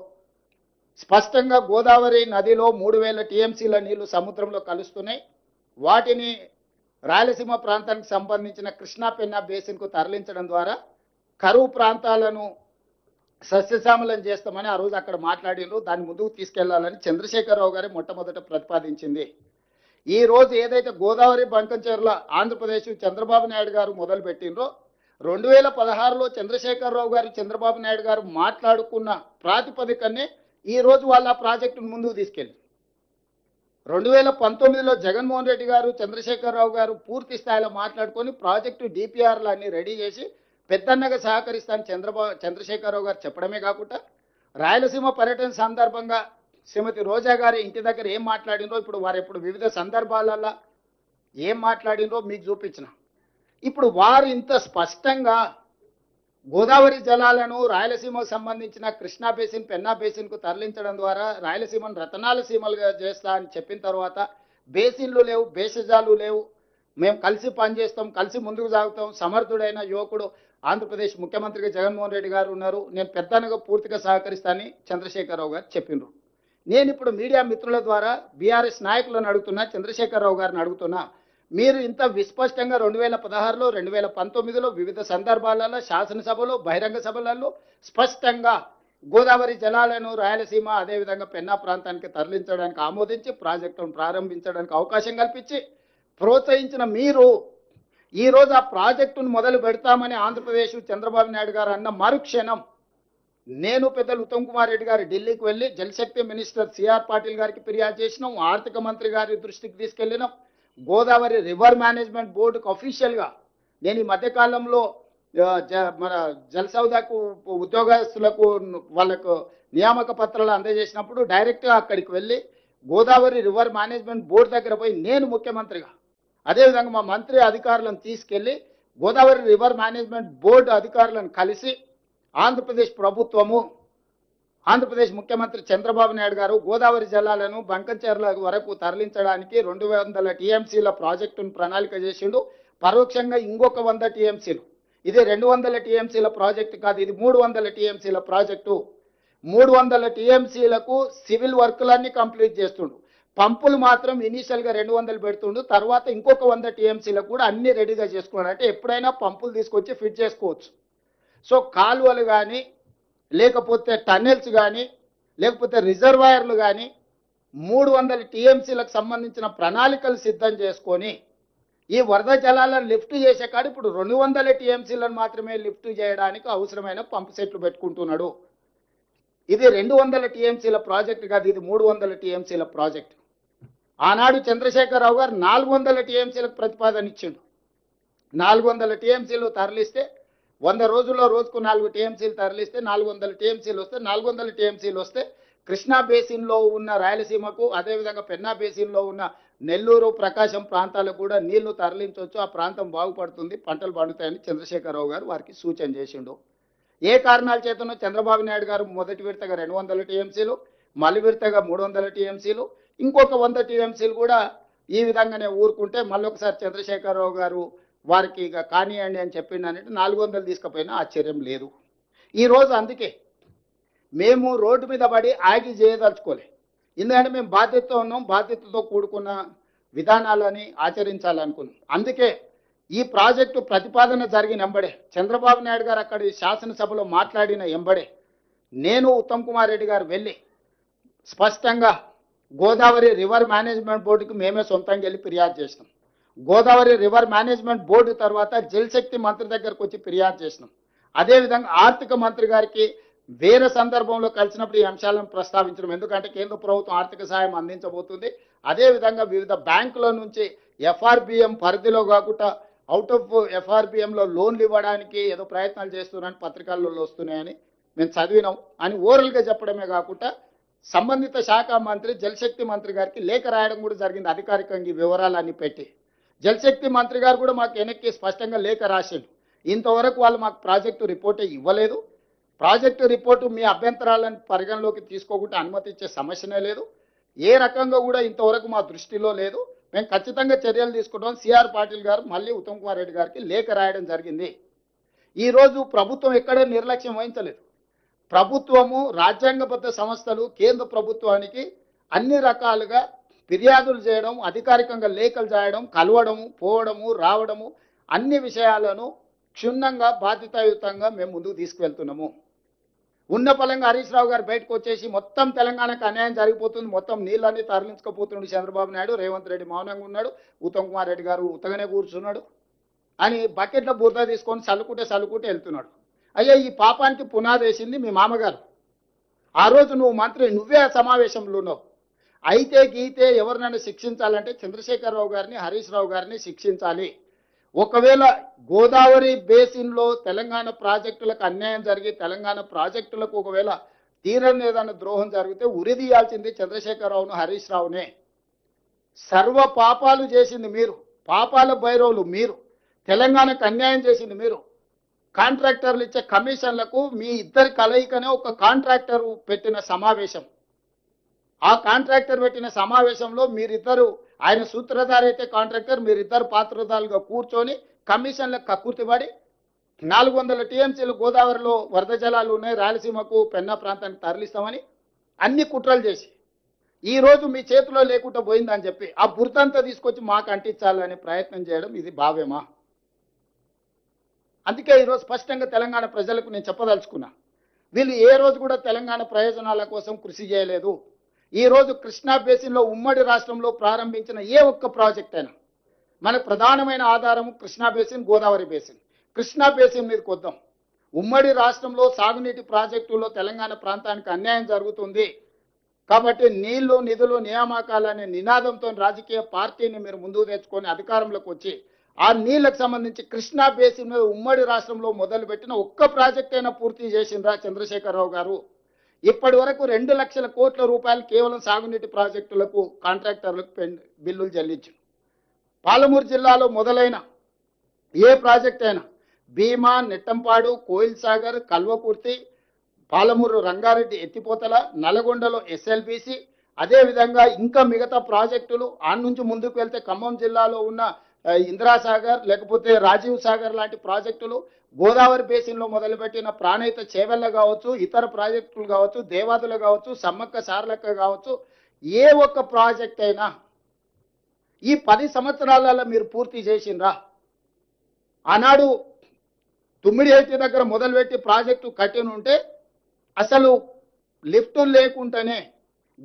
స్పష్టంగా గోదావరి నదిలో 3,000 టీఎంసీల నీళ్లు సముద్రంలో కలుస్తున్నాయి, వాటిని రాయలసీమ ప్రాంతానికి సంబంధించిన కృష్ణా పెన్నా బేసిన్కు తరలించడం ద్వారా కరువు ప్రాంతాలను సస్యశ్యామలం చేస్తామని ఆ రోజు అక్కడ మాట్లాడినరు. దాన్ని ముందుకు తీసుకెళ్లాలని చంద్రశేఖరరావు గారే మొట్టమొదట ప్రతిపాదించింది. ఈ రోజు ఏదైతే గోదావరి బంకంచెర్ల ఆంధ్రప్రదేశ్ చంద్రబాబు నాయుడు గారు మొదలు పెట్టినరో 2016లో చంద్రశేఖరరావు గారు చంద్రబాబు నాయుడు గారు మాట్లాడుకున్న ప్రాతిపదికనే ఈ రోజు వాళ్ళ ప్రాజెక్టును ముందుకు తీసుకెళ్ళి 2019లో జగన్మోహన్ రెడ్డి గారు చంద్రశేఖరరావు గారు పూర్తి స్థాయిలో మాట్లాడుకొని ప్రాజెక్టు డిపిఆర్లు అన్ని రెడీ చేసి పెద్దన్నగా సహకరిస్తాను చంద్రశేఖరరావు గారు చెప్పడమే కాకుండా రాయలసీమ పర్యటన సందర్భంగా శ్రీమతి రోజా గారి ఇంటి దగ్గర ఏం మాట్లాడినో ఇప్పుడు వారు ఇప్పుడు వివిధ సందర్భాలలో ఏం మాట్లాడినో మీకు చూపించిన. ఇప్పుడు వారు ఇంత స్పష్టంగా గోదావరి జలాలను రాయలసీమకు సంబంధించిన కృష్ణా బేసిన్ పెన్నా బేసిన్కు తరలించడం ద్వారా రాయలసీమను రతనాల సీమలుగా చేస్తా అని చెప్పిన తర్వాత బేసిన్లు లేవు, భేషజాలు లేవు, మేము కలిసి పనిచేస్తాం, కలిసి ముందుకు సాగుతాం, సమర్థుడైన యువకుడు ఆంధ్రప్రదేశ్ ముఖ్యమంత్రిగా జగన్మోహన్ రెడ్డి గారు ఉన్నారు, నేను పెద్దనగా పూర్తిగా సహకరిస్తానని చంద్రశేఖరరావు గారు చెప్పిండ్రు. నేను ఇప్పుడు మీడియా మిత్రుల ద్వారా బీఆర్ఎస్ నాయకులను అడుగుతున్నా, చంద్రశేఖరరావు గారిని అడుగుతున్నా, మీరు ఇంత విస్పష్టంగా 2016లో 2019లో వివిధ సందర్భాలలో శాసనసభలో బహిరంగ సభలలో స్పష్టంగా గోదావరి జలాలను రాయలసీమ అదేవిధంగా పెన్నా ప్రాంతానికి తరలించడానికి ఆమోదించి ప్రాజెక్టును ప్రారంభించడానికి అవకాశం కల్పించి ప్రోత్సహించిన మీరు ఈరోజు ఆ ప్రాజెక్టును మొదలు పెడతామని ఆంధ్రప్రదేశ్ చంద్రబాబు నాయుడు గారు అన్న మరుక్షణం నేను పెద్దలు ఉత్తమ్ కుమార్ రెడ్డి గారు ఢిల్లీకి వెళ్ళి జలశక్తి మినిస్టర్ సిఆర్ పాటిల్ గారికి ఫిర్యాదు చేసినాం, ఆర్థిక మంత్రి గారి దృష్టికి తీసుకెళ్లినాం, గోదావరి రివర్ మేనేజ్మెంట్ బోర్డుకు అఫీషియల్గా నేను ఈ మధ్యకాలంలో మన జలసౌదాకు ఉద్యోగస్తులకు వాళ్ళకు నియామక పత్రాలు అందజేసినప్పుడు డైరెక్ట్గా అక్కడికి వెళ్ళి గోదావరి రివర్ మేనేజ్మెంట్ బోర్డు దగ్గర పోయి నేను ముఖ్యమంత్రిగా అదేవిధంగా మా మంత్రి అధికారులను తీసుకెళ్లి గోదావరి రివర్ మేనేజ్మెంట్ బోర్డు అధికారులను కలిసి ఆంధ్రప్రదేశ్ ప్రభుత్వము ఆంధ్రప్రదేశ్ ముఖ్యమంత్రి చంద్రబాబు నాయుడు గారు గోదావరి జలాలను బంకంచెర్ల వరకు తరలించడానికి 200 టీఎంసీల ప్రాజెక్టును ప్రణాళిక చేసిండు. పరోక్షంగా ఇంకొక 100 టీఎంసీలు, ఇది 200 టీఎంసీల ప్రాజెక్టు కాదు, ఇది 300 టీఎంసీల ప్రాజెక్టు. 300 టీఎంసీలకు సివిల్ వర్కులన్నీ కంప్లీట్ చేస్తుండు. పంపులు మాత్రం ఇనీషియల్గా 200 పెడుతుండు, తర్వాత ఇంకొక 100 టీఎంసీలకు కూడా అన్ని రెడీగా చేసుకున్నాడు. అంటే ఎప్పుడైనా పంపులు తీసుకొచ్చి ఫిట్ చేసుకోవచ్చు. సో కాలువలు కానీ లేకపోతే టన్నెల్స్ కానీ లేకపోతే రిజర్వాయర్లు కానీ 300 టీఎంసీలకు సంబంధించిన ప్రణాళికలు సిద్ధం చేసుకొని ఈ వరద జలాలను లిఫ్ట్ చేసే కాడ ఇప్పుడు 200 టీఎంసీలను మాత్రమే లిఫ్ట్ చేయడానికి అవసరమైన పంపు సెట్లు పెట్టుకుంటున్నాడు. ఇది 200 టీఎంసీల ప్రాజెక్టు కాదు, ఇది 300 టీఎంసీల ప్రాజెక్టు. ఆనాడు చంద్రశేఖరరావు గారు 400 టీఎంసీలకు ప్రతిపాదన ఇచ్చిండు. 400 టీఎంసీలు తరలిస్తే 100 రోజుల్లో రోజుకు 4 టీఎంసీలు తరలిస్తే 400 టీఎంసీలు వస్తే 400 టీఎంసీలు వస్తే కృష్ణా బేసిన్లో ఉన్న రాయలసీమకు అదేవిధంగా పెన్నా బేసిన్లో ఉన్న నెల్లూరు ప్రకాశం ప్రాంతాలకు కూడా నీళ్లు తరలించవచ్చు, ఆ ప్రాంతం బాగుపడుతుంది, పంటలు పండుతాయని చంద్రశేఖరరావు గారు వారికి సూచన చేసిండు. ఏ కారణాల చేతనో చంద్రబాబు నాయుడు గారు మొదటి విడతగా 200 టీఎంసీలు, మళ్ళీ విడతగా 300 టీఎంసీలు, ఇంకొక 100 టీఎంసీలు కూడా ఈ విధంగానే ఊరుకుంటే మళ్ళొకసారి చంద్రశేఖరరావు గారు వారికి ఇక కానివ్వండి అని చెప్పిండు అంటే 400 తీసుకుపోయినా ఆశ్చర్యం లేదు. ఈరోజు అందుకే మేము రోడ్డు మీద పడి ఆగి చేయదలుచుకోలే, ఎందుకంటే మేము బాధ్యతతో ఉన్నాం, బాధ్యతతో కూడుకున్న విధానాలని ఆచరించాలనుకున్నాం. అందుకే ఈ ప్రాజెక్టు ప్రతిపాదన జరిగిన ఎంబడే చంద్రబాబు నాయుడు గారు అక్కడి శాసనసభలో మాట్లాడిన ఎంబడే నేను ఉత్తమ్ కుమార్ రెడ్డి గారు వెళ్ళి స్పష్టంగా గోదావరి రివర్ మేనేజ్మెంట్ బోర్డుకి మేమే సొంతంగా వెళ్ళి ఫిర్యాదు చేసినాం. గోదావరి రివర్ మేనేజ్మెంట్ బోర్డు తర్వాత జలశక్తి మంత్రి దగ్గరకు వచ్చి ఫిర్యాదు చేసినాం. అదేవిధంగా ఆర్థిక మంత్రి గారికి వేరే సందర్భంలో కలిసినప్పుడు ఈ అంశాలను ప్రస్తావించడం, ఎందుకంటే కేంద్ర ప్రభుత్వం ఆర్థిక సహాయం అందించబోతుంది. అదేవిధంగా వివిధ బ్యాంకుల నుంచి ఎఫ్ఆర్బిఎం పరిధిలో కాకుండా అవుట్ ఆఫ్ ఎఫ్ఆర్బిఎంలో లోన్లు ఇవ్వడానికి ఏదో ప్రయత్నాలు చేస్తున్నారని పత్రికల్లో వస్తున్నాయని మేము చదివినాం అని ఓరల్గా చెప్పడమే కాకుండా సంబంధిత శాఖ మంత్రి జలశక్తి మంత్రి గారికి లేఖ రాయడం కూడా జరిగింది. అధికారికంగా ఈ వివరాలన్నీ పెట్టి జలశక్తి మంత్రి గారు కూడా మాకు వెనక్కి స్పష్టంగా లేఖ రాసిండు. ఇంతవరకు వాళ్ళు మాకు ప్రాజెక్టు రిపోర్టే ఇవ్వలేదు, ప్రాజెక్టు రిపోర్టు మీ అభ్యంతరాలను పరిగణలోకి తీసుకోకుండా అనుమతి ఇచ్చే సమస్యనే లేదు, ఏ రకంగా కూడా ఇంతవరకు మా దృష్టిలో లేదు, మేము ఖచ్చితంగా చర్యలు తీసుకుంటాం. సిఆర్ పాటిల్ గారు మళ్ళీ ఉత్తమ్ కుమార్ రెడ్డి గారికి లేఖ రాయడం జరిగింది. ఈరోజు ప్రభుత్వం ఎక్కడే నిర్లక్ష్యం వహించలేదు. ప్రభుత్వము రాజ్యాంగబద్ధ సంస్థలు కేంద్ర ప్రభుత్వానికి అన్ని రకాలుగా ఫిర్యాదులు చేయడం, అధికారికంగా లేఖలు చేయడం, కలవడము, పోవడము, రావడము, అన్ని విషయాలను క్షుణ్ణంగా బాధ్యతాయుతంగా మేము ముందుకు తీసుకువెళ్తున్నాము. ఉన్న పలంగా హరీష్ రావు గారు బయటకు వచ్చేసి మొత్తం తెలంగాణకు అన్యాయం జరిగిపోతుంది, మొత్తం నీళ్ళన్నీ తరలించుకుపోతున్నాడు చంద్రబాబు నాయుడు, రేవంత్ రెడ్డి మౌనంగా ఉన్నాడు, ఉత్తమ్ కుమార్ రెడ్డి గారు ఉత్తగానే కూర్చున్నాడు అని బకెట్లో బురద తీసుకొని చల్లుకుంటే వెళ్తున్నాడు. అయ్యా, ఈ పాపానికి పునాది వేసింది మీ మామగారు. ఆ రోజు నువ్వు మంత్రి, నువ్వే ఆ సమావేశంలో ఉన్నావు. అయితే గీతే ఎవరినైనా శిక్షించాలంటే చంద్రశేఖరరావు గారిని, హరీష్ రావు గారిని శిక్షించాలి. ఒకవేళ గోదావరి బేసిన్లో తెలంగాణ ప్రాజెక్టులకు అన్యాయం జరిగి తెలంగాణ ప్రాజెక్టులకు ఒకవేళ తీరని ఏదైనా ద్రోహం జరిగితే ఉరిదీయాల్సింది చంద్రశేఖరరావును, హరీష్ రావునే. సర్వ పాపాలు చేసింది మీరు, పాపాల భైరవులు మీరు, తెలంగాణకు అన్యాయం చేసింది మీరు. కాంట్రాక్టర్లు ఇచ్చే కమిషన్లకు మీ ఇద్దరి కలయికనే ఒక కాంట్రాక్టర్ పెట్టిన సమావేశం. ఆ కాంట్రాక్టర్ పెట్టిన సమావేశంలో మీరిద్దరు, ఆయన సూత్రధారి అయితే కాంట్రాక్టర్, మీరిద్దరు పాత్రధారులుగా కూర్చొని కమిషన్లకు కక్కుర్తిపడి 400 టీఎంసీలు గోదావరిలో వరద జలాలు ఉన్నాయి, రాయలసీమకు పెన్నా ప్రాంతానికి తరలిస్తామని అన్ని కుట్రలు చేసి ఈరోజు మీ చేతిలో లేకుండా పోయిందని చెప్పి ఆ బురదంతా తీసుకొచ్చి మాకు అంటించాలని ప్రయత్నం చేయడం ఇది భావ్యమా? అందుకే ఈరోజు స్పష్టంగా తెలంగాణ ప్రజలకు నేను చెప్పదలుచుకున్నా, వీళ్ళు ఏ రోజు కూడా తెలంగాణ ప్రయోజనాల కోసం కృషి చేయలేదు. ఈరోజు కృష్ణా బేసిన్లో ఉమ్మడి రాష్ట్రంలో ప్రారంభించిన ఏ ఒక్క ప్రాజెక్ట్ అయినా, మనకు ప్రధానమైన ఆధారం Krishna basin, Godavari basin. Krishna basin మీదకి వద్దాం. ఉమ్మడి రాష్ట్రంలో సాగునీటి ప్రాజెక్టులో తెలంగాణ ప్రాంతానికి అన్యాయం జరుగుతుంది కాబట్టి నీళ్లు, నిధులు, నియామకాలనే నినాదంతో రాజకీయ పార్టీని మీరు ముందుకు తెచ్చుకొని అధికారంలోకి వచ్చి ఆ నీళ్లకు సంబంధించి కృష్ణా బేసిన్ మీద ఉమ్మడి రాష్ట్రంలో మొదలుపెట్టిన ఒక్క ప్రాజెక్ట్ అయినా పూర్తి చేసిండ్రా చంద్రశేఖరరావు గారు? ఇప్పటి వరకు 2 లక్షల కోట్ల రూపాయలు కేవలం సాగునీటి ప్రాజెక్టులకు కాంట్రాక్టర్లకు బిల్లులు చెల్లించారు. పాలమూరు జిల్లాలో మొదలైన ఏ ప్రాజెక్ట్ అయినా భీమా, నెట్టంపాడు, కోయిల్ సాగర్, కల్వకుర్తి, పాలమూరు రంగారెడ్డి ఎత్తిపోతల, నల్గొండలో ఎస్ఎల్బిసి, అదేవిధంగా ఇంకా మిగతా ప్రాజెక్టులు ఆ నుంచి ముందుకు వెళ్తే ఖమ్మం జిల్లాలో ఉన్న ఇందిరాసాగర్, లేకపోతే రాజీవ్ సాగర్ లాంటి ప్రాజెక్టులు, గోదావరి బేసిన్లో మొదలుపెట్టిన ప్రాణహిత చేవెళ్ళ కావచ్చు, ఇతర ప్రాజెక్టులు కావచ్చు, దేవాదులు కావచ్చు, సమ్మక్క సారలక్క కావచ్చు, ఏ ఒక్క ప్రాజెక్ట్ అయినా ఈ 10 సంవత్సరాలలో మీరు పూర్తి చేసిండ్రా? ఆనాడు తుమ్మిడిహెట్టి దగ్గర మొదలుపెట్టి ప్రాజెక్టు కట్టినుంటే అసలు లిఫ్టులు లేకుండానే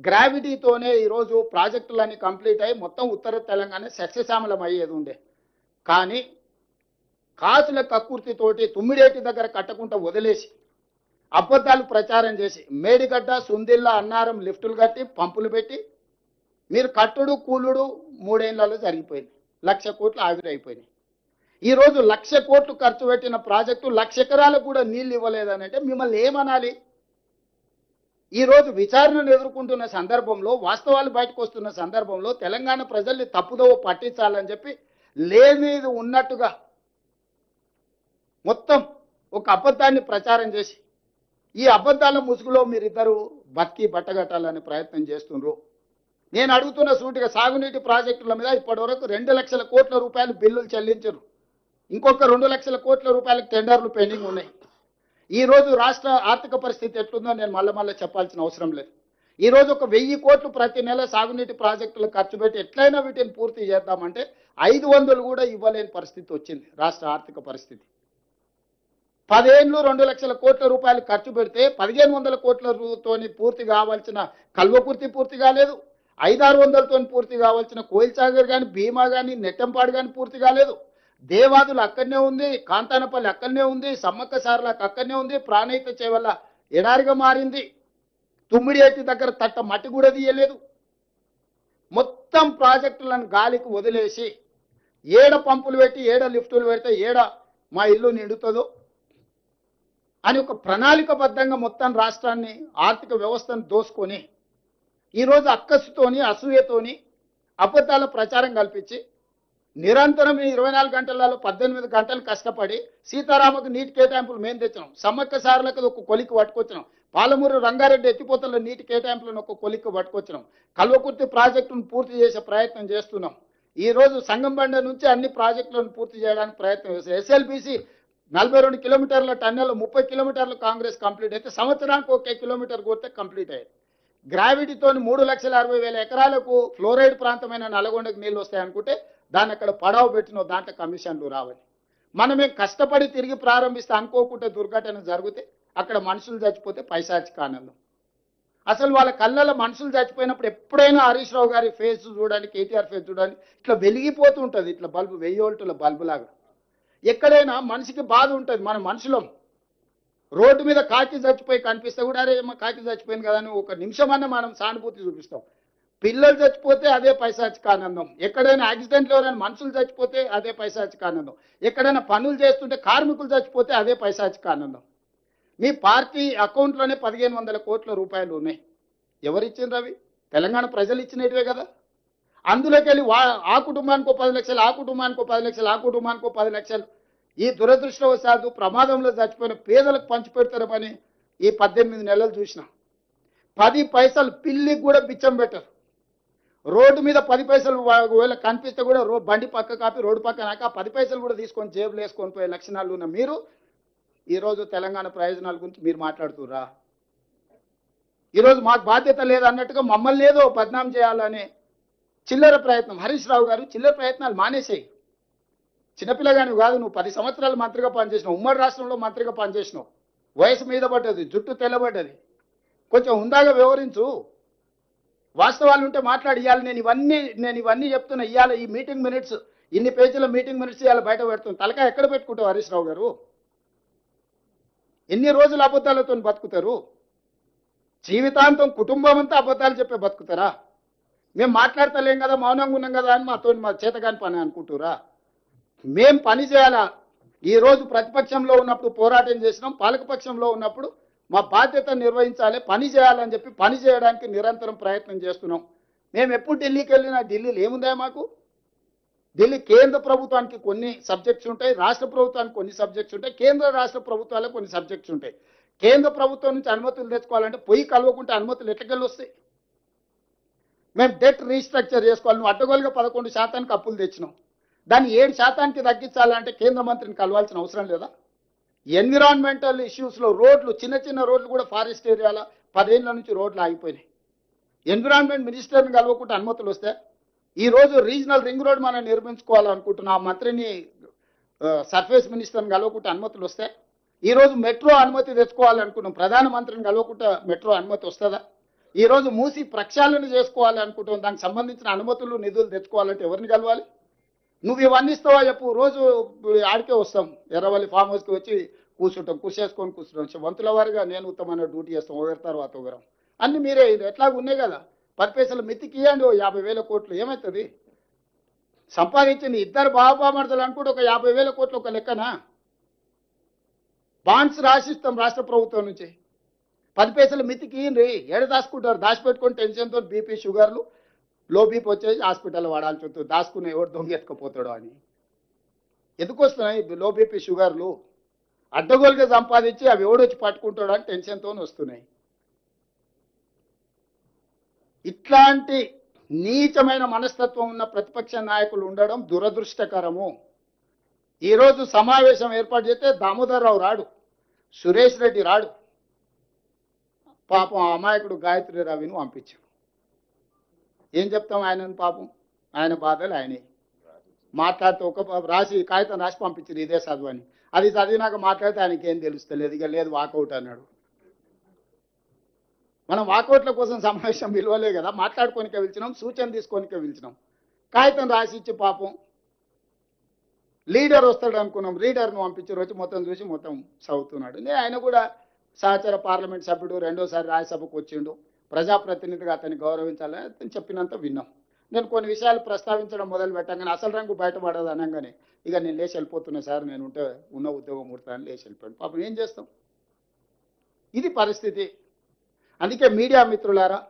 గ్రావిటీతోనే ఈరోజు ప్రాజెక్టులన్నీ కంప్లీట్ అయ్యి మొత్తం ఉత్తర తెలంగాణ సస్యశ్యామలం అయ్యేది ఉండే. కానీ కాసుల కక్కుర్తితోటి తుమ్మిడేటి దగ్గర కట్టకుండా వదిలేసి అబద్ధాలు ప్రచారం చేసి మేడిగడ్డ, సుందిల్ల, అన్నారం లిఫ్టులు కట్టి పంపులు పెట్టి మీరు కట్టుడు కూలుడు 3 ఏళ్లలో జరిగిపోయింది. 1,00,000 కోట్లు ఆవిరైపోయినాయి. ఈరోజు 1,00,000 కోట్లు ఖర్చు పెట్టిన ప్రాజెక్టు 1,00,000 ఎకరాలకు కూడా నీళ్ళు ఇవ్వలేదని అంటే మిమ్మల్ని ఏమనాలి? ఈరోజు విచారణను ఎదుర్కొంటున్న సందర్భంలో, వాస్తవాలు బయటకు వస్తున్న సందర్భంలో తెలంగాణ ప్రజల్ని తప్పుదోవ పట్టించాలని చెప్పి లేనిది ఉన్నట్టుగా మొత్తం ఒక అబద్ధాన్ని ప్రచారం చేసి ఈ అబద్ధాల ముసుగులో మీరిద్దరు బతికి బట్టగట్టాలని ప్రయత్నం చేస్తున్నారు. నేను అడుగుతున్న సూటిగా సాగునీటి ప్రాజెక్టుల మీద ఇప్పటివరకు 2 లక్షల కోట్ల రూపాయలు బిల్లులు చెల్లించారు. ఇంకొక 2 లక్షల కోట్ల రూపాయలకు టెండర్లు పెండింగ్ ఉన్నాయి. ఈరోజు రాష్ట్ర ఆర్థిక పరిస్థితి ఎట్లుందో నేను మళ్ళీ చెప్పాల్సిన అవసరం లేదు. ఈరోజు ఒక 1000 కోట్లు ప్రతి నెల సాగునీటి ప్రాజెక్టులు ఖర్చు పెట్టి ఎట్లయినా వీటిని పూర్తి చేద్దామంటే 500 కూడా ఇవ్వలేని పరిస్థితి వచ్చింది రాష్ట్ర ఆర్థిక పరిస్థితి. 10 ఏళ్ళు 2 లక్షల కోట్ల రూపాయలు ఖర్చు పెడితే 1500 కోట్లతోని పూర్తి కావాల్సిన కల్వకుర్తి పూర్తి కాలేదు, 500-600తోని పూర్తి కావాల్సిన కోయిల్ సాగర్ కానీ, భీమా కానీ, నెట్టంపాడు కానీ పూర్తి కాలేదు. దేవాదులు అక్కడనే ఉంది, కాంతానపల్లి అక్కడనే ఉంది, సమ్మక్క సారలకు అక్కడనే ఉంది, ప్రాణహిత చేవల్ల ఎడారిగా మారింది, తుమ్మిడిహెట్టి దగ్గర తట్ట మట్టి కూడా తీయలేదు. మొత్తం ప్రాజెక్టులను గాలికి వదిలేసి ఏడ పంపులు పెట్టి ఏడ లిఫ్టులు పెడితే ఏడ మా ఇల్లు నిండుతుందో అని ఒక ప్రణాళికబద్ధంగా మొత్తం రాష్ట్రాన్ని, ఆర్థిక వ్యవస్థను దోసుకొని ఈరోజు అక్కసుతోని, అసూయతోని అబద్ధాల ప్రచారం కల్పించి నిరంతరం 24 గంటలలో 18 గంటలు కష్టపడి సీతారామకు నీటి కేటాయింపులు మేము తెచ్చినాం, సమ్మక్క సారలకు ఒక కొలికి పట్టుకొచ్చినాం, పాలమూరు రంగారెడ్డి ఎత్తిపోతల నీటి కేటాయింపులను ఒక కొలికి పట్టుకొచ్చినాం, కల్వకుర్తి ప్రాజెక్టును పూర్తి చేసే ప్రయత్నం చేస్తున్నాం. ఈరోజు సంగంబండ నుంచి అన్ని ప్రాజెక్టులను పూర్తి చేయడానికి ప్రయత్నం చేస్తాం. ఎస్ఎల్బిసి 42 కిలోమీటర్ల టన్నెల్ 30 కిలోమీటర్లు కాంగ్రెస్ కంప్లీట్ అయితే సంవత్సరానికి 1 కిలోమీటర్ కొడితే కంప్లీట్ అయ్యేది. గ్రావిటీతో 3,60,000 ఎకరాలకు ఫ్లోరైడ్ ప్రాంతమైన నల్గొండకు నీళ్ళు వస్తాయి అనుకుంటే దాన్ని అక్కడ పడవ పెట్టిన దాంట్లో కమిషన్లు రావాలి. మనమే కష్టపడి తిరిగి ప్రారంభిస్తే అనుకోకుంటే దుర్ఘటన జరిగితే అక్కడ మనుషులు చచ్చిపోతే పైశాచిక ఆనందం. అసలు వాళ్ళ కళ్ళలో మనుషులు చచ్చిపోయినప్పుడు ఎప్పుడైనా హరీష్ రావు గారి ఫేస్ చూడండి, కేటీఆర్ ఫేస్ చూడండి, ఇట్లా వెలిగిపోతూ ఉంటుంది, ఇట్లా బల్బు 1000 వోల్టుల బల్బు లాగా. ఎక్కడైనా మనిషికి బాధ ఉంటుంది, మన మనుషులం. రోడ్డు మీద కాకి చచ్చిపోయి కనిపిస్తే కూడా అరే మా కాకి చచ్చిపోయింది కదా అని ఒక నిమిషమన్నా మనం సానుభూతి చూపిస్తాం. పిల్లలు చచ్చిపోతే అదే పైశాచిక ఆనందం. ఎక్కడైనా యాక్సిడెంట్లో ఎవరైనా మనుషులు చచ్చిపోతే అదే పైశాచిక ఆనందం. ఎక్కడైనా పనులు చేస్తుంటే కార్మికులు చచ్చిపోతే అదే పైశాచిక ఆనందం. మీ పార్టీ అకౌంట్లోనే 1,500 కోట్ల రూపాయలు ఉన్నాయి. ఎవరిచ్చిండ్రు అవి? తెలంగాణ ప్రజలు ఇచ్చినటివే కదా. అందులోకి వెళ్ళి ఆ కుటుంబానికో 10 లక్షలు, ఆ కుటుంబానికో 10 లక్షలు, ఆ కుటుంబానికో 10 లక్షలు, ఈ దురదృష్టవశాత్తు ప్రమాదంలో చచ్చిపోయిన పేదలకు పంచిపెడతారని ఈ 18 నెలలు చూసిన. 10 పైసలు పిల్లికి కూడా బిచ్చం పెట్టరు. రోడ్డు మీద 10 పైసలు ఒకవేళ కనిపిస్తే కూడా బండి పక్క కాపి రోడ్డు పక్కనాక 10 పైసలు కూడా తీసుకొని జేబులు వేసుకొని పోయే లక్షణాలు ఉన్న మీరు ఈరోజు తెలంగాణ ప్రయోజనాల గురించి మీరు మాట్లాడుతుర్రా? ఈరోజు మాకు బాధ్యత లేదన్నట్టుగా మమ్మల్ని ఏదో బద్నాం చేయాలనే చిల్లర ప్రయత్నం. హరీష్ రావు గారు చిల్లర ప్రయత్నాలు మానేసేయి. చిన్నపిల్లగాని కాదు, నువ్వు 10 సంవత్సరాలు మంత్రిగా పనిచేసినావు, ఉమ్మడి రాష్ట్రంలో మంత్రిగా పనిచేసినావు, వయసు మీద పడ్డది, జుట్టు తెల్లబడ్డది, కొంచెం హుందాగా వ్యవహరించు. వాస్తవాలు ఉంటే మాట్లాడి. ఇవ్వాలి నేను ఇవన్నీ చెప్తున్నా. ఇవాళ ఈ మీటింగ్ మినిట్స్, ఇన్ని పేజీల మీటింగ్ మినిట్స్ ఇవాళ బయట పెడుతుంది. తలకాయ ఎక్కడ పెట్టుకుంటావు హరీష్ రావు గారు? ఎన్ని రోజులు అబద్ధాలతో బతుకుతారు? జీవితాంతం కుటుంబం అంతా అబద్ధాలు చెప్పే బతుకుతారా? మేము మాట్లాడతలేం కదా, మౌనంగా ఉన్నాం కదా అని మా చేతగాని పని అనుకుంటురా? మేం పని చేయాలా? ఈరోజు ప్రతిపక్షంలో ఉన్నప్పుడు పోరాటం చేసినాం, పాలకపక్షంలో ఉన్నప్పుడు మా బాధ్యత నిర్వహించాలి, పని చేయాలని చెప్పి పని చేయడానికి నిరంతరం ప్రయత్నం చేస్తున్నాం. మేము ఎప్పుడు ఢిల్లీకి వెళ్ళినా ఢిల్లీలో ఏముందా మాకు? ఢిల్లీ కేంద్ర ప్రభుత్వానికి కొన్ని సబ్జెక్ట్స్ ఉంటాయి, రాష్ట్ర ప్రభుత్వానికి కొన్ని సబ్జెక్ట్స్ ఉంటాయి, కేంద్ర రాష్ట్ర ప్రభుత్వాలకు కొన్ని సబ్జెక్ట్స్ ఉంటాయి. కేంద్ర ప్రభుత్వం నుంచి అనుమతులు తెచ్చుకోవాలంటే పొయ్యి కలవకుంటే అనుమతులు ఎట్లకెళ్ళి వస్తాయి? మేము డెట్ రీస్ట్రక్చర్ చేసుకోవాలి. నువ్వు అడ్డగోలుగా 11% అప్పులు తెచ్చినావు, దాన్ని 7% తగ్గించాలంటే కేంద్ర మంత్రిని కలవాల్సిన అవసరం లేదా? ఎన్విరాన్మెంటల్ ఇష్యూస్లో రోడ్లు, చిన్న చిన్న రోడ్లు కూడా ఫారెస్ట్ ఏరియాలో 10 ఏళ్ల నుంచి రోడ్లు ఆగిపోయినాయి. ఎన్విరాన్మెంట్ మినిస్టర్ని కలవకుంటే అనుమతులు వస్తాయి? ఈరోజు రీజనల్ రింగ్ రోడ్ మనం నిర్మించుకోవాలనుకుంటున్నా, ఆ మంత్రిని సర్ఫేస్ మినిస్టర్ని కలవకుంటే అనుమతులు వస్తాయి? ఈరోజు మెట్రో అనుమతి తెచ్చుకోవాలనుకుంటున్నాం, ప్రధానమంత్రిని కలవకుంటే మెట్రో అనుమతి వస్తుందా? ఈరోజు మూసి ప్రక్షాళన చేసుకోవాలనుకుంటున్నాం, దానికి సంబంధించిన అనుమతులు నిధులు తెచ్చుకోవాలంటే ఎవరిని కలవాలి? నువ్వు ఇవన్నీ ఇస్తావా చెప్పు? రోజు ఆడికే వస్తాం, ఎర్రవల్లి ఫామ్ హౌస్కి వచ్చి కూర్చుంటాం, కూర్చుంటాం. వంతుల వారిగా నేను ఉత్తమైన డ్యూటీ చేస్తాం, ఒకరి తర్వాత ఒకరం. అన్ని మీరే ఇది ఎట్లాగ ఉన్నాయి కదా. 10 పైసలు మితికి ఇవ్వండి, 50,000 కోట్లు ఏమవుతుంది? సంపాదించింది ఇద్దరు బాబామర్దలు అనుకుంటే ఒక 50,000 కోట్లు ఒక లెక్కనా? బాండ్స్ రాసిస్తాం రాష్ట్ర ప్రభుత్వం నుంచి. 10 పైసలు మితికి ఇవ్వండి. ఏడ దాచుకుంటారు? దాచిపెట్టుకొని టెన్షన్తో బీపీ షుగర్లు లో బీపీ వచ్చేసి హాస్పిటల్ వాడాల్సి వస్తుంది, దాచుకుని ఎవరు దొంగ ఎత్తుకుపోతాడో అని. ఎందుకు వస్తున్నాయి లో బీపీ షుగర్లు? అడ్డగోలుగా సంపాదించి అవి ఎవడొచ్చి పట్టుకుంటాడో అని టెన్షన్తో వస్తున్నాయి. ఇట్లాంటి నీచమైన మనస్తత్వం ఉన్న ప్రతిపక్ష నాయకులు ఉండడం దురదృష్టకరము. ఈరోజు సమావేశం ఏర్పాటు చేస్తే దామోదర్ రావు రాడు, సురేష్ రెడ్డి రాడు, పాపం అమాయకుడు గాయత్రి రవిని పంపించాం. ఏం చెప్తాం ఆయనను? పాపం ఆయన బాధలు ఆయనే మాట్లాడితే ఒక రాసి కాగితం రాసి పంపించారు, ఇదే చదువు అని. అది చదివినాక మాట్లాడితే ఆయనకి ఏం తెలుస్తలేదు, ఇక లేదు వాకౌట్ అన్నాడు. మనం వాకౌట్ల కోసం సమావేశం విలువలే కదా, మాట్లాడుకోనికే పిలిచినాం, సూచన తీసుకోనికే పిలిచినాం. కాగితం రాసి ఇచ్చి పాపం లీడర్ వస్తాడు అనుకున్నాం, లీడర్ను పంపించారు, వచ్చి మొత్తం చూసి మొత్తం చదువుతున్నాడు. ఆయన కూడా సహచర పార్లమెంట్ సభ్యుడు, రెండోసారి రాజ్యసభకు వచ్చిండు, ప్రజాప్రతినిధిగా అతన్ని గౌరవించాలని అతను చెప్పినంత విన్నాం. నేను కొన్ని విషయాలు ప్రస్తావించడం మొదలు పెట్టగానే అసలు రంగు బయటపడదు అనగానే ఇక నేను లేచి వెళ్ళిపోతున్నా సార్, నేను ఉంటే ఉన్న ఉద్యోగం ముడతాను లేచి వెళ్ళిపోయాను. పాపం ఏం చేస్తాం? ఇది పరిస్థితి. అందుకే మీడియా మిత్రులారా,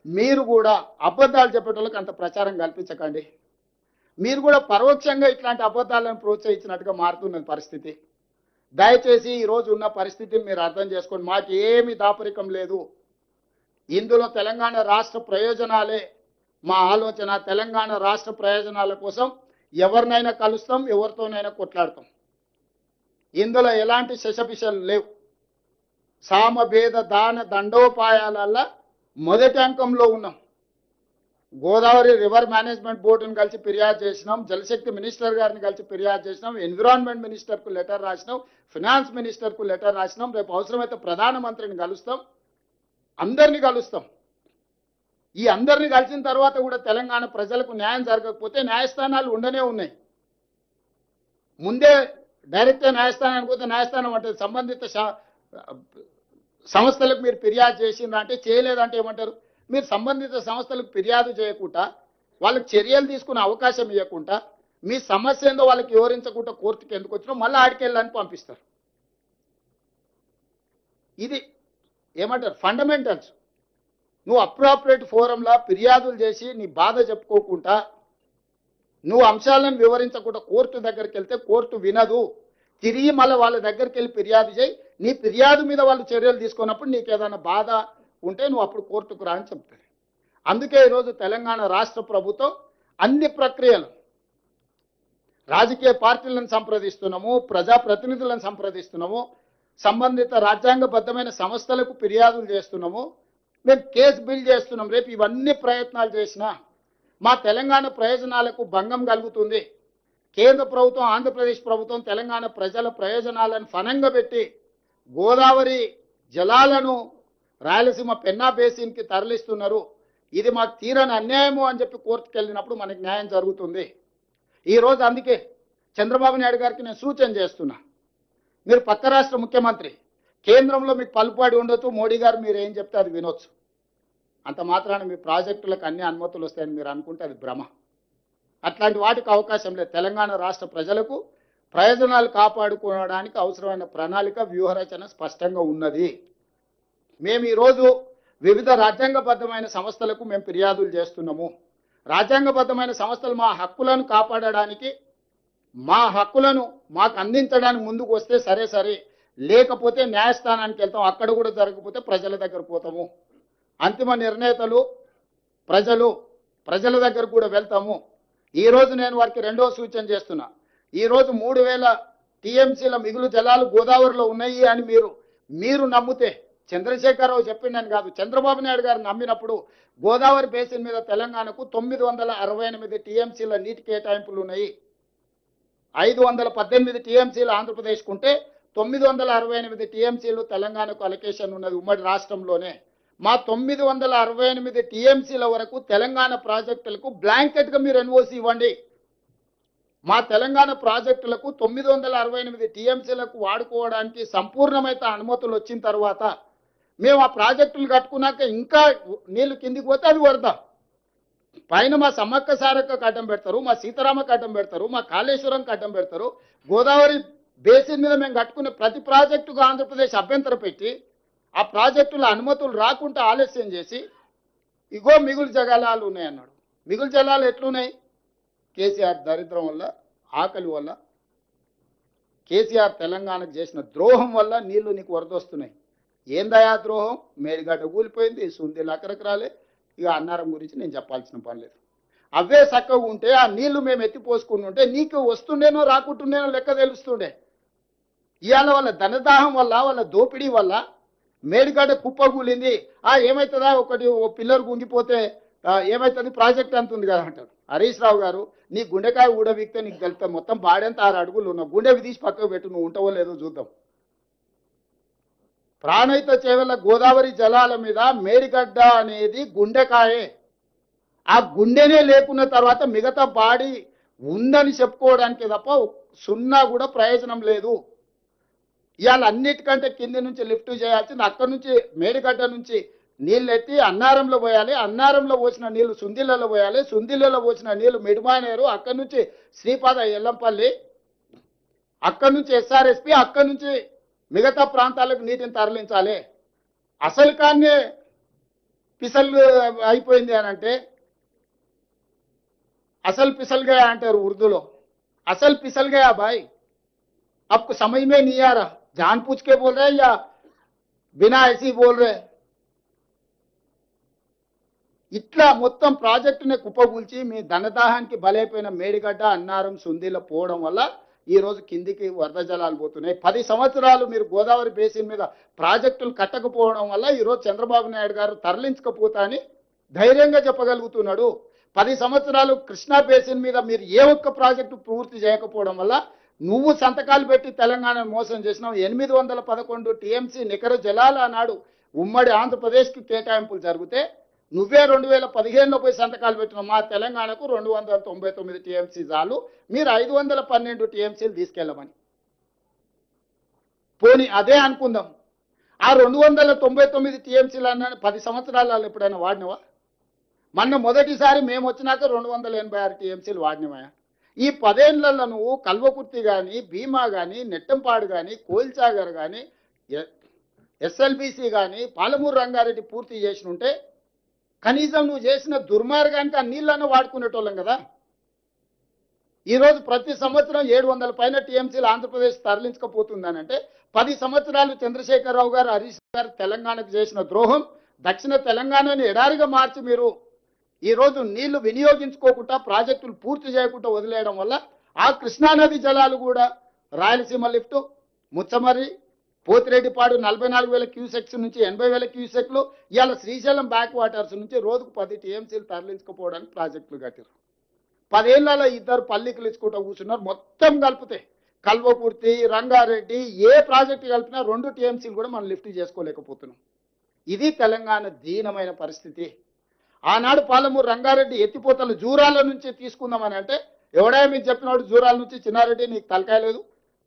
మీరు కూడా అబద్ధాలు చెప్పేటోళ్ళకి అంత ప్రచారం కల్పించకండి. మీరు కూడా పరోక్షంగా ఇట్లాంటి అబద్ధాలను ప్రోత్సహించినట్టుగా మారుతున్నది పరిస్థితి. దయచేసి ఈరోజు ఉన్న పరిస్థితిని మీరు అర్థం చేసుకోండి. మాకు ఏమి దాపరికం లేదు ఇందులో. తెలంగాణ రాష్ట్ర ప్రయోజనాలే మా ఆలోచన. తెలంగాణ రాష్ట్ర ప్రయోజనాల కోసం ఎవరినైనా కలుస్తాం, ఎవరితోనైనా కొట్లాడతాం. ఇందులో ఎలాంటి శశపిషలు లేవు. సామభేద దాన దండోపాయాలల్ల మొదటి అంకంలో ఉన్నాం. గోదావరి రివర్ మేనేజ్మెంట్ బోర్డుని కలిసి ఫిర్యాదు చేసినాం, జలశక్తి మినిస్టర్ గారిని కలిసి ఫిర్యాదు చేసినాం, ఎన్విరాన్మెంట్ మినిస్టర్కు లెటర్ రాసినాం, ఫినాన్స్ మినిస్టర్కు లెటర్ రాసినాం. రేపు అవసరమైతే ప్రధానమంత్రిని కలుస్తాం, అందరినీ కలుస్తాం. ఈ అందరినీ కలిసిన తర్వాత కూడా తెలంగాణ ప్రజలకు న్యాయం జరగకపోతే న్యాయస్థానాలు ఉండనే ఉన్నాయి. ముందే డైరెక్ట్గా న్యాయస్థానానికి పోతే న్యాయస్థానం అంటే సంబంధిత సంస్థలకు మీరు ఫిర్యాదు చేసిందా అంటే చేయలేదంటే ఏమంటారు? మీరు సంబంధిత సంస్థలకు ఫిర్యాదు చేయకుండా వాళ్ళకి చర్యలు తీసుకునే అవకాశం ఇవ్వకుండా మీ సమస్య ఏందో వాళ్ళకి వివరించకుండా కోర్టుకి ఎందుకు వచ్చినా మళ్ళీ ఆడికెళ్ళని పంపిస్తారు. ఇది ఏమంటారు ఫండమెంటల్స్. నువ్వు అప్రాపరేట్ ఫోరంలో ఫిర్యాదులు చేసి నీ బాధ చెప్పుకోకుండా నువ్వు అంశాలను వివరించకుండా కోర్టు దగ్గరికి వెళ్తే కోర్టు వినదు. తిరిగి మళ్ళీ వాళ్ళ దగ్గరికి వెళ్ళి ఫిర్యాదు చేయి. నీ ఫిర్యాదు మీద వాళ్ళు చర్యలు తీసుకున్నప్పుడు నీకు ఏదైనా బాధ ఉంటే నువ్వు అప్పుడు కోర్టుకు రా అని చెప్తారు. అందుకే ఈరోజు తెలంగాణ రాష్ట్ర ప్రభుత్వం అన్ని ప్రక్రియలు రాజకీయ పార్టీలను సంప్రదిస్తున్నాము, ప్రజాప్రతినిధులను సంప్రదిస్తున్నాము, సంబంధిత రాజ్యాంగబద్ధమైన సంస్థలకు ఫిర్యాదులు చేస్తున్నాము, మేము కేసు బిల్ చేస్తున్నాం. రేపు ఇవన్నీ ప్రయత్నాలు చేసినా మా తెలంగాణ ప్రయోజనాలకు భంగం కలుగుతుంది. కేంద్ర ప్రభుత్వం, ఆంధ్రప్రదేశ్ ప్రభుత్వం తెలంగాణ ప్రజల ప్రయోజనాలను ఫనంగా పెట్టి గోదావరి జలాలను రాయలసీమ పెన్నా బేసిన్కి తరలిస్తున్నారు. ఇది మాకు తీరని అన్యాయము అని చెప్పి కోర్టుకు వెళ్ళినప్పుడు మనకి న్యాయం జరుగుతుంది. ఈరోజు అందుకే చంద్రబాబు నాయుడు గారికి నేను సూచన చేస్తున్నా, మీరు పక్క రాష్ట్ర ముఖ్యమంత్రి, కేంద్రంలో మీకు పలుపాడి ఉండొచ్చు, మోడీ గారు మీరు ఏం చెప్తే అది వినొచ్చు. అంత మాత్రాన మీ ప్రాజెక్టులకు అన్ని అనుమతులు వస్తాయని మీరు అనుకుంటే అది భ్రమ. అట్లాంటి వాటికి అవకాశం లేదు. తెలంగాణ రాష్ట్ర ప్రజలకు ప్రయోజనాలు కాపాడుకోవడానికి అవసరమైన ప్రణాళిక, వ్యూహరచన స్పష్టంగా ఉన్నది. మేము ఈరోజు వివిధ రాజ్యాంగబద్ధమైన సంస్థలకు మేము ఫిర్యాదులు చేస్తున్నాము. రాజ్యాంగబద్ధమైన సంస్థలు మా హక్కులను కాపాడడానికి, మా హక్కులను మాకు అందించడానికి ముందుకు వస్తే సరే, లేకపోతే న్యాయస్థానానికి వెళ్తాం. అక్కడ కూడా జరగకపోతే ప్రజల దగ్గర పోతాము. అంతిమ నిర్ణేతలు ప్రజల దగ్గర కూడా వెళ్తాము. ఈరోజు నేను వారికి రెండో సూచన చేస్తున్నా. ఈరోజు 3000 టీఎంసీల మిగులు జలాలు గోదావరిలో ఉన్నాయి అని మీరు నమ్మితే, చంద్రశేఖరరావు చెప్పిండని కాదు, చంద్రబాబు నాయుడు గారు నమ్మినప్పుడు గోదావరి బేసిన్ మీద తెలంగాణకు 968 టీఎంసీల నీటి కేటాయింపులు ఉన్నాయి. 518 టీఎంసీలు ఆంధ్రప్రదేశ్కు ఉంటే 968 టీఎంసీలు తెలంగాణకు అలొకేషన్ ఉన్నది ఉమ్మడి రాష్ట్రంలోనే. మా 968 టీఎంసీల వరకు తెలంగాణ ప్రాజెక్టులకు బ్లాంకెట్గా మీరు ఎన్ఓసి ఇవ్వండి. మా తెలంగాణ ప్రాజెక్టులకు 968 టీఎంసీలకు వాడుకోవడానికి సంపూర్ణమైన అనుమతులు వచ్చిన తర్వాత మేము ఆ ప్రాజెక్టులు కట్టుకున్నాక ఇంకా నీళ్లు కిందికి పోతే అది వరద. పైన మా సమ్మక్క సారక్కకు అడ్డం పెడతారు, మా సీతారామకు అడ్డం పెడతారు, మా కాళేశ్వరంకి అడ్డం పెడతారు. గోదావరి బేసిన్ మీద మేము కట్టుకునే ప్రతి ప్రాజెక్టుకు ఆంధ్రప్రదేశ్ అభ్యంతరం పెట్టి ఆ ప్రాజెక్టుల అనుమతులు రాకుండా ఆలస్యం చేసి ఇగో మిగులు జలాలు ఉన్నాయన్నాడు. మిగులు జలాలు ఎట్లున్నాయి? కేసీఆర్ దరిద్రం వల్ల, ఆకలి వల్ల, కేసీఆర్ తెలంగాణకు చేసిన ద్రోహం వల్ల నీళ్లు నీకు వరదొస్తున్నాయి. ఏందయా ద్రోహం? మేడిగడ్డ కూలిపోయింది, సుందీలు అక్కడికి రాలే. ఇక అన్నారం గురించి నేను చెప్పాల్సిన పని లేదు. అవే చక్కగా ఉంటే ఆ నీళ్లు మేము ఎత్తిపోసుకుని ఉంటే నీకు వస్తుండేనో రాకుంటుండేనో లెక్క తెలుస్తుండే. ఇవాళ వాళ్ళ ధనదాహం వల్ల, వాళ్ళ దోపిడీ వల్ల మేడిగడ్డ కుప్పగూలింది. ఏమవుతుందా, ఒకటి పిల్లర్ గుంగిపోతే ఏమవుతుంది, ప్రాజెక్ట్ అంత ఉంది కదా అంటారు. హరీష్ రావు గారు, నీ గుండెకాయ ఊడవిక్తే నీకు తెలుస్తా, మొత్తం బాడెంత 6 అడుగులు ఉన్న గుండె తీసి పక్కకు పెట్టు, నువ్వు ఉంటావో లేదో చూద్దాం. ప్రాణహిత చేవెళ్ల గోదావరి జలాల మీద మేడిగడ్డ అనేది గుండెకాయే. ఆ గుండెనే లేకున్న తర్వాత మిగతా బాడీ ఉందని చెప్పుకోవడానికి తప్ప సున్నా కూడా ప్రయోజనం లేదు. ఇవాళ అన్నిటికంటే కింది నుంచి లిఫ్ట్ చేయాల్సింది, అక్కడి నుంచి మేడిగడ్డ నుంచి నీళ్ళు ఎత్తి అన్నారంలో పోయాలి, అన్నారంలో పోసిన నీళ్లు సుందిళ్ళలో పోయాలి, సుందిళ్ళలో పోసిన నీళ్లు మిడిమానేరు, అక్కడి నుంచి శ్రీపాద ఎల్లంపల్లి, అక్కడి నుంచి ఎస్ఆర్ఎస్పి, అక్కడి నుంచి మిగతా ప్రాంతాలకు నీటిని తరలించాలి. అసలు కానీ పిసలు అయిపోయింది అని అంటే, అసలు పిసల్ గయా అంటారు ఉర్దూలో. అసలు పిసల్ గయా భాయ్, आपको समझ में नहीं आ रहा, जानबूझ के बोल रहे हैं या बिना ऐसे ही बोल रहे? ఇట్లా మొత్తం ప్రాజెక్టుని కుప్పగూల్చి మీ ధనదాహానికి బలైపోయిన మేడిగడ్డ, అన్నారం, సుందీల పోవడం వల్ల ఈ రోజు కిందికి వరద జలాలు పోతున్నాయి. 10 సంవత్సరాలు మీరు గోదావరి బేసిన్ మీద ప్రాజెక్టులు కట్టకపోవడం వల్ల ఈరోజు చంద్రబాబు నాయుడు గారు తరలించకపోతా అని ధైర్యంగా చెప్పగలుగుతున్నాడు. 10 సంవత్సరాలు కృష్ణా బేసిన్ మీద మీరు ఏ ఒక్క ప్రాజెక్టు పూర్తి చేయకపోవడం వల్ల నువ్వు సంతకాలు పెట్టి తెలంగాణను మోసం చేసినావు. 811 టీఎంసీ నికర జలాలు ఆనాడు ఉమ్మడి ఆంధ్రప్రదేశ్కి కేటాయింపులు జరిగితే నువ్వే 2015లో పోయి సంతకాలు పెట్టినావు. మా తెలంగాణకు 299 టీఎంసీ చాలు, మీరు 512 టీఎంసీలు తీసుకెళ్ళమని. పోనీ అదే అనుకుందాం, ఆ 299 టీఎంసీలు అన్న 10 సంవత్సరాలలో ఎప్పుడైనా వాడినవా? మొన్న మొదటిసారి మేము వచ్చినాక 286 టీఎంసీలు వాడినవా? ఈ 10 ఏళ్లలో నువ్వు కల్వకుర్తి కానీ, భీమా కానీ, నెట్టంపాడు కానీ, కోల్చాగర్ కానీ, ఎస్ఎల్బీసీ కానీ, పాలమూరు రంగారెడ్డి పూర్తి చేసి ఉంటే కనీసం నువ్వు చేసిన దుర్మార్గానికి ఆ నీళ్ళను వాడుకునేటోళ్ళం కదా. ఈరోజు ప్రతి సంవత్సరం 700 పైన టీఎంసీలు ఆంధ్రప్రదేశ్ తరలించకపోతుందనంటే 10 సంవత్సరాలు చంద్రశేఖరరావు గారు, హరీష్ గారు తెలంగాణకు చేసిన ద్రోహం, దక్షిణ తెలంగాణని ఎడారిగా మార్చి మీరు ఈరోజు నీళ్లు వినియోగించుకోకుండా ప్రాజెక్టులు పూర్తి చేయకుండా వదిలేయడం వల్ల ఆ కృష్ణానది జలాలు కూడా రాయలసీమ లిఫ్ట్, ముచ్చమర్రి, పోతిరెడ్డిపాడు 44,000 క్యూసెక్స్ నుంచి 80,000 క్యూసెక్లు, ఇవాళ శ్రీశైలం బ్యాక్ వాటర్స్ నుంచి రోజుకు 10 టీఎంసీలు తరలించుకోవడానికి ప్రాజెక్టులు కట్టారు. 10 ఏళ్లలో ఇద్దరు పల్లికలు ఇచ్చుకుంటూ కూర్చున్నారు. మొత్తం కలిపితే కల్వకుర్తి, రంగారెడ్డి ఏ ప్రాజెక్టు కలిపినా 2 టీఎంసీలు కూడా మనం లిఫ్ట్ చేసుకోలేకపోతున్నాం. ఇది తెలంగాణ దీనమైన పరిస్థితి. ఆనాడు పాలమూరు రంగారెడ్డి ఎత్తిపోతలు జూరాల నుంచి తీసుకుందామని అంటే ఎవడా మీకు చెప్పినాడు, జూరాల నుంచి చిన్నారెడ్డి నీకు తలకాయ లేదు,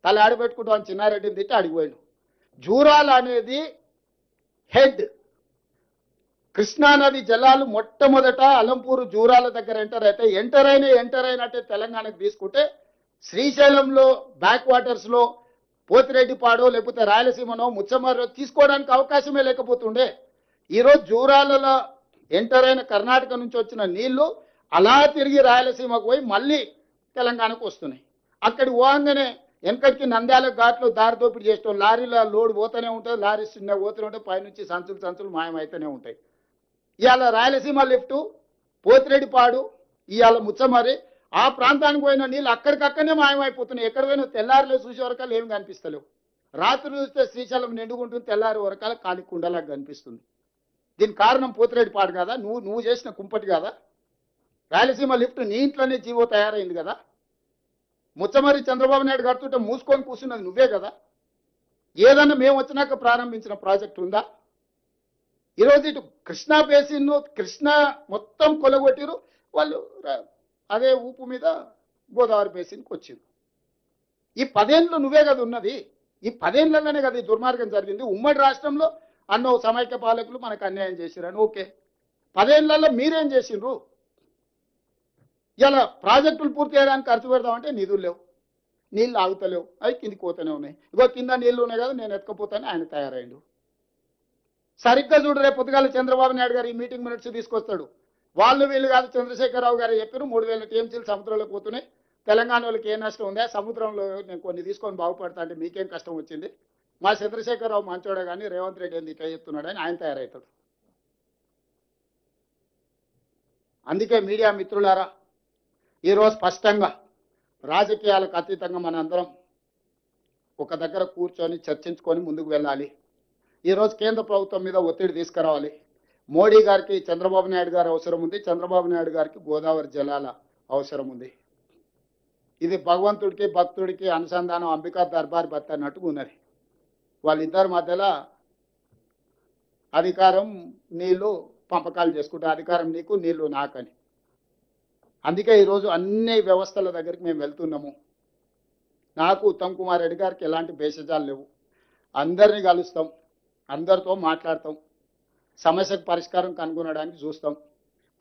తల ఆడబెట్టుకుంటాం అని చిన్నారెడ్డిని తిట్టి అడిగిపోయాడు. జూరాల అనేది హెడ్, కృష్ణానది జలాలు మొట్టమొదట అలంపూరు జూరాల దగ్గర ఎంటర్ అయినట్టే తెలంగాణకు తీసుకుంటే శ్రీశైలంలో బ్యాక్ వాటర్స్లో పోతిరెడ్డిపాడో లేకపోతే రాయలసీమనో ముచ్చమర్రో తీసుకోవడానికి అవకాశమే లేకపోతుండే. ఈరోజు జూరాలలో ఎంటర్ అయిన కర్ణాటక నుంచి వచ్చిన నీళ్లు అలా తిరిగి రాయలసీమకు పోయి మళ్ళీ తెలంగాణకు వస్తున్నాయి. అక్కడికి పోగానే వెనకటికి నంద్యాల ఘాట్లో దారి దోపిడీ చేస్తాం, లారీల లోడ్ పోతూనే ఉంటుంది, లారీ చిన్న పోతూనే ఉంటాయి, పైనుంచి సంచులు మాయమైతేనే ఉంటాయి. ఇవాళ రాయలసీమ లిఫ్ట్, పోతిరెడ్డిపాడు, ఇవాళ ముచ్చమర్రి ఆ ప్రాంతానికి పోయిన నీళ్ళు అక్కడికక్కడనే మాయమైపోతున్నాయి. ఎక్కడ పోయినా తెల్లారిలో చూసే వరకాలు ఏమి కనిపిస్తలేవు. రాత్రి చూస్తే శ్రీశైలం నిండుకుంటుంది, తెల్లారి వరకాల కాలి కుండలాగా కనిపిస్తుంది. దీనికి కారణం పోతిరెడ్డిపాడు కదా, నువ్వు చేసిన కుంపటి కదా. రాయలసీమ లిఫ్ట్ నీ ఇంట్లోనే జీవో తయారైంది కదా. ముచ్చమర్రి చంద్రబాబు నాయుడు కడుతుంటే మూసుకొని కూర్చున్నది నువ్వే కదా. ఏదన్నా మేము వచ్చినాక ప్రారంభించిన ప్రాజెక్టు ఉందా? ఈరోజు ఇటు కృష్ణా బేసిన్, కృష్ణా మొత్తం కొలగొట్టిరు వాళ్ళు, అదే ఊపు మీద గోదావరి బేసిన్కి వచ్చింది. ఈ 10 ఏళ్ళు నువ్వే కదా ఉన్నది. ఈ 10 ఏళ్లలోనే కదా ఈ దుర్మార్గం జరిగింది. ఉమ్మడి రాష్ట్రంలో అన్నో సమైక్య పాలకులు మనకు అన్యాయం చేసిరని ఓకే, 10 ఏళ్లలో మీరేం చేసిండ్రు? ఇలా ప్రాజెక్టులు పూర్తి చేయడానికి ఖర్చు పెడదామంటే నిధులు లేవు, నీళ్ళు ఆగుతలేవు, అవి కిందికి పోతూనే ఉన్నాయి. ఇగో కింద నీళ్లు ఉన్నాయి కదా నేను ఎత్తుకపోతానే ఆయన తయారైండు. సరిగ్గా చూడు, రేపు పొద్దుగాల చంద్రబాబు నాయుడు గారు ఈ మీటింగ్ మినిట్స్ తీసుకొస్తాడు. వాళ్ళు వీళ్ళు కాదు, చంద్రశేఖరరావు గారు చెప్పారు 3,000 టీఎంసీలు సముద్రంలోకి పోతున్నాయి, తెలంగాణ వాళ్ళకి ఏ నష్టం ఉందా, సముద్రంలో నేను కొన్ని తీసుకొని బాగుపడతా అంటే మీకేం కష్టం వచ్చింది, మా చంద్రశేఖరరావు మంచోడే కానీ రేవంత్ రెడ్డి ఏంది ఇట్లా చెప్తున్నాడు అని ఆయన తయారవుతాడు. అందుకే మీడియా మిత్రులారా, ఈరోజు స్పష్టంగా రాజకీయాలకు అతీతంగా మనందరం ఒక దగ్గర కూర్చొని చర్చించుకొని ముందుకు వెళ్ళాలి. ఈరోజు కేంద్ర ప్రభుత్వం మీద ఒత్తిడి తీసుకురావాలి. మోడీ గారికి చంద్రబాబు నాయుడు గారు అవసరం ఉంది, చంద్రబాబు నాయుడు గారికి గోదావరి జలాల అవసరం ఉంది. ఇది భగవంతుడికి భక్తుడికి అనుసంధానం, అంబికా దర్బార్ భర్త అన్నట్టుగా ఉన్నది. వాళ్ళిద్దరి మధ్యలో అధికారం, నీళ్లు పంపకాలు చేసుకుంటే అధికారం నీకు నీళ్లు నాకని. అందుకే ఈరోజు అన్ని వ్యవస్థల దగ్గరికి మేము వెళ్తున్నాము. నాకు ఉత్తమ్ కుమార్ రెడ్డి గారికి ఎలాంటి భేషజాలు లేవు. అందరినీ కలుస్తాం, అందరితో మాట్లాడతాం, సమస్యకు పరిష్కారం కనుగొనడానికి చూస్తాం.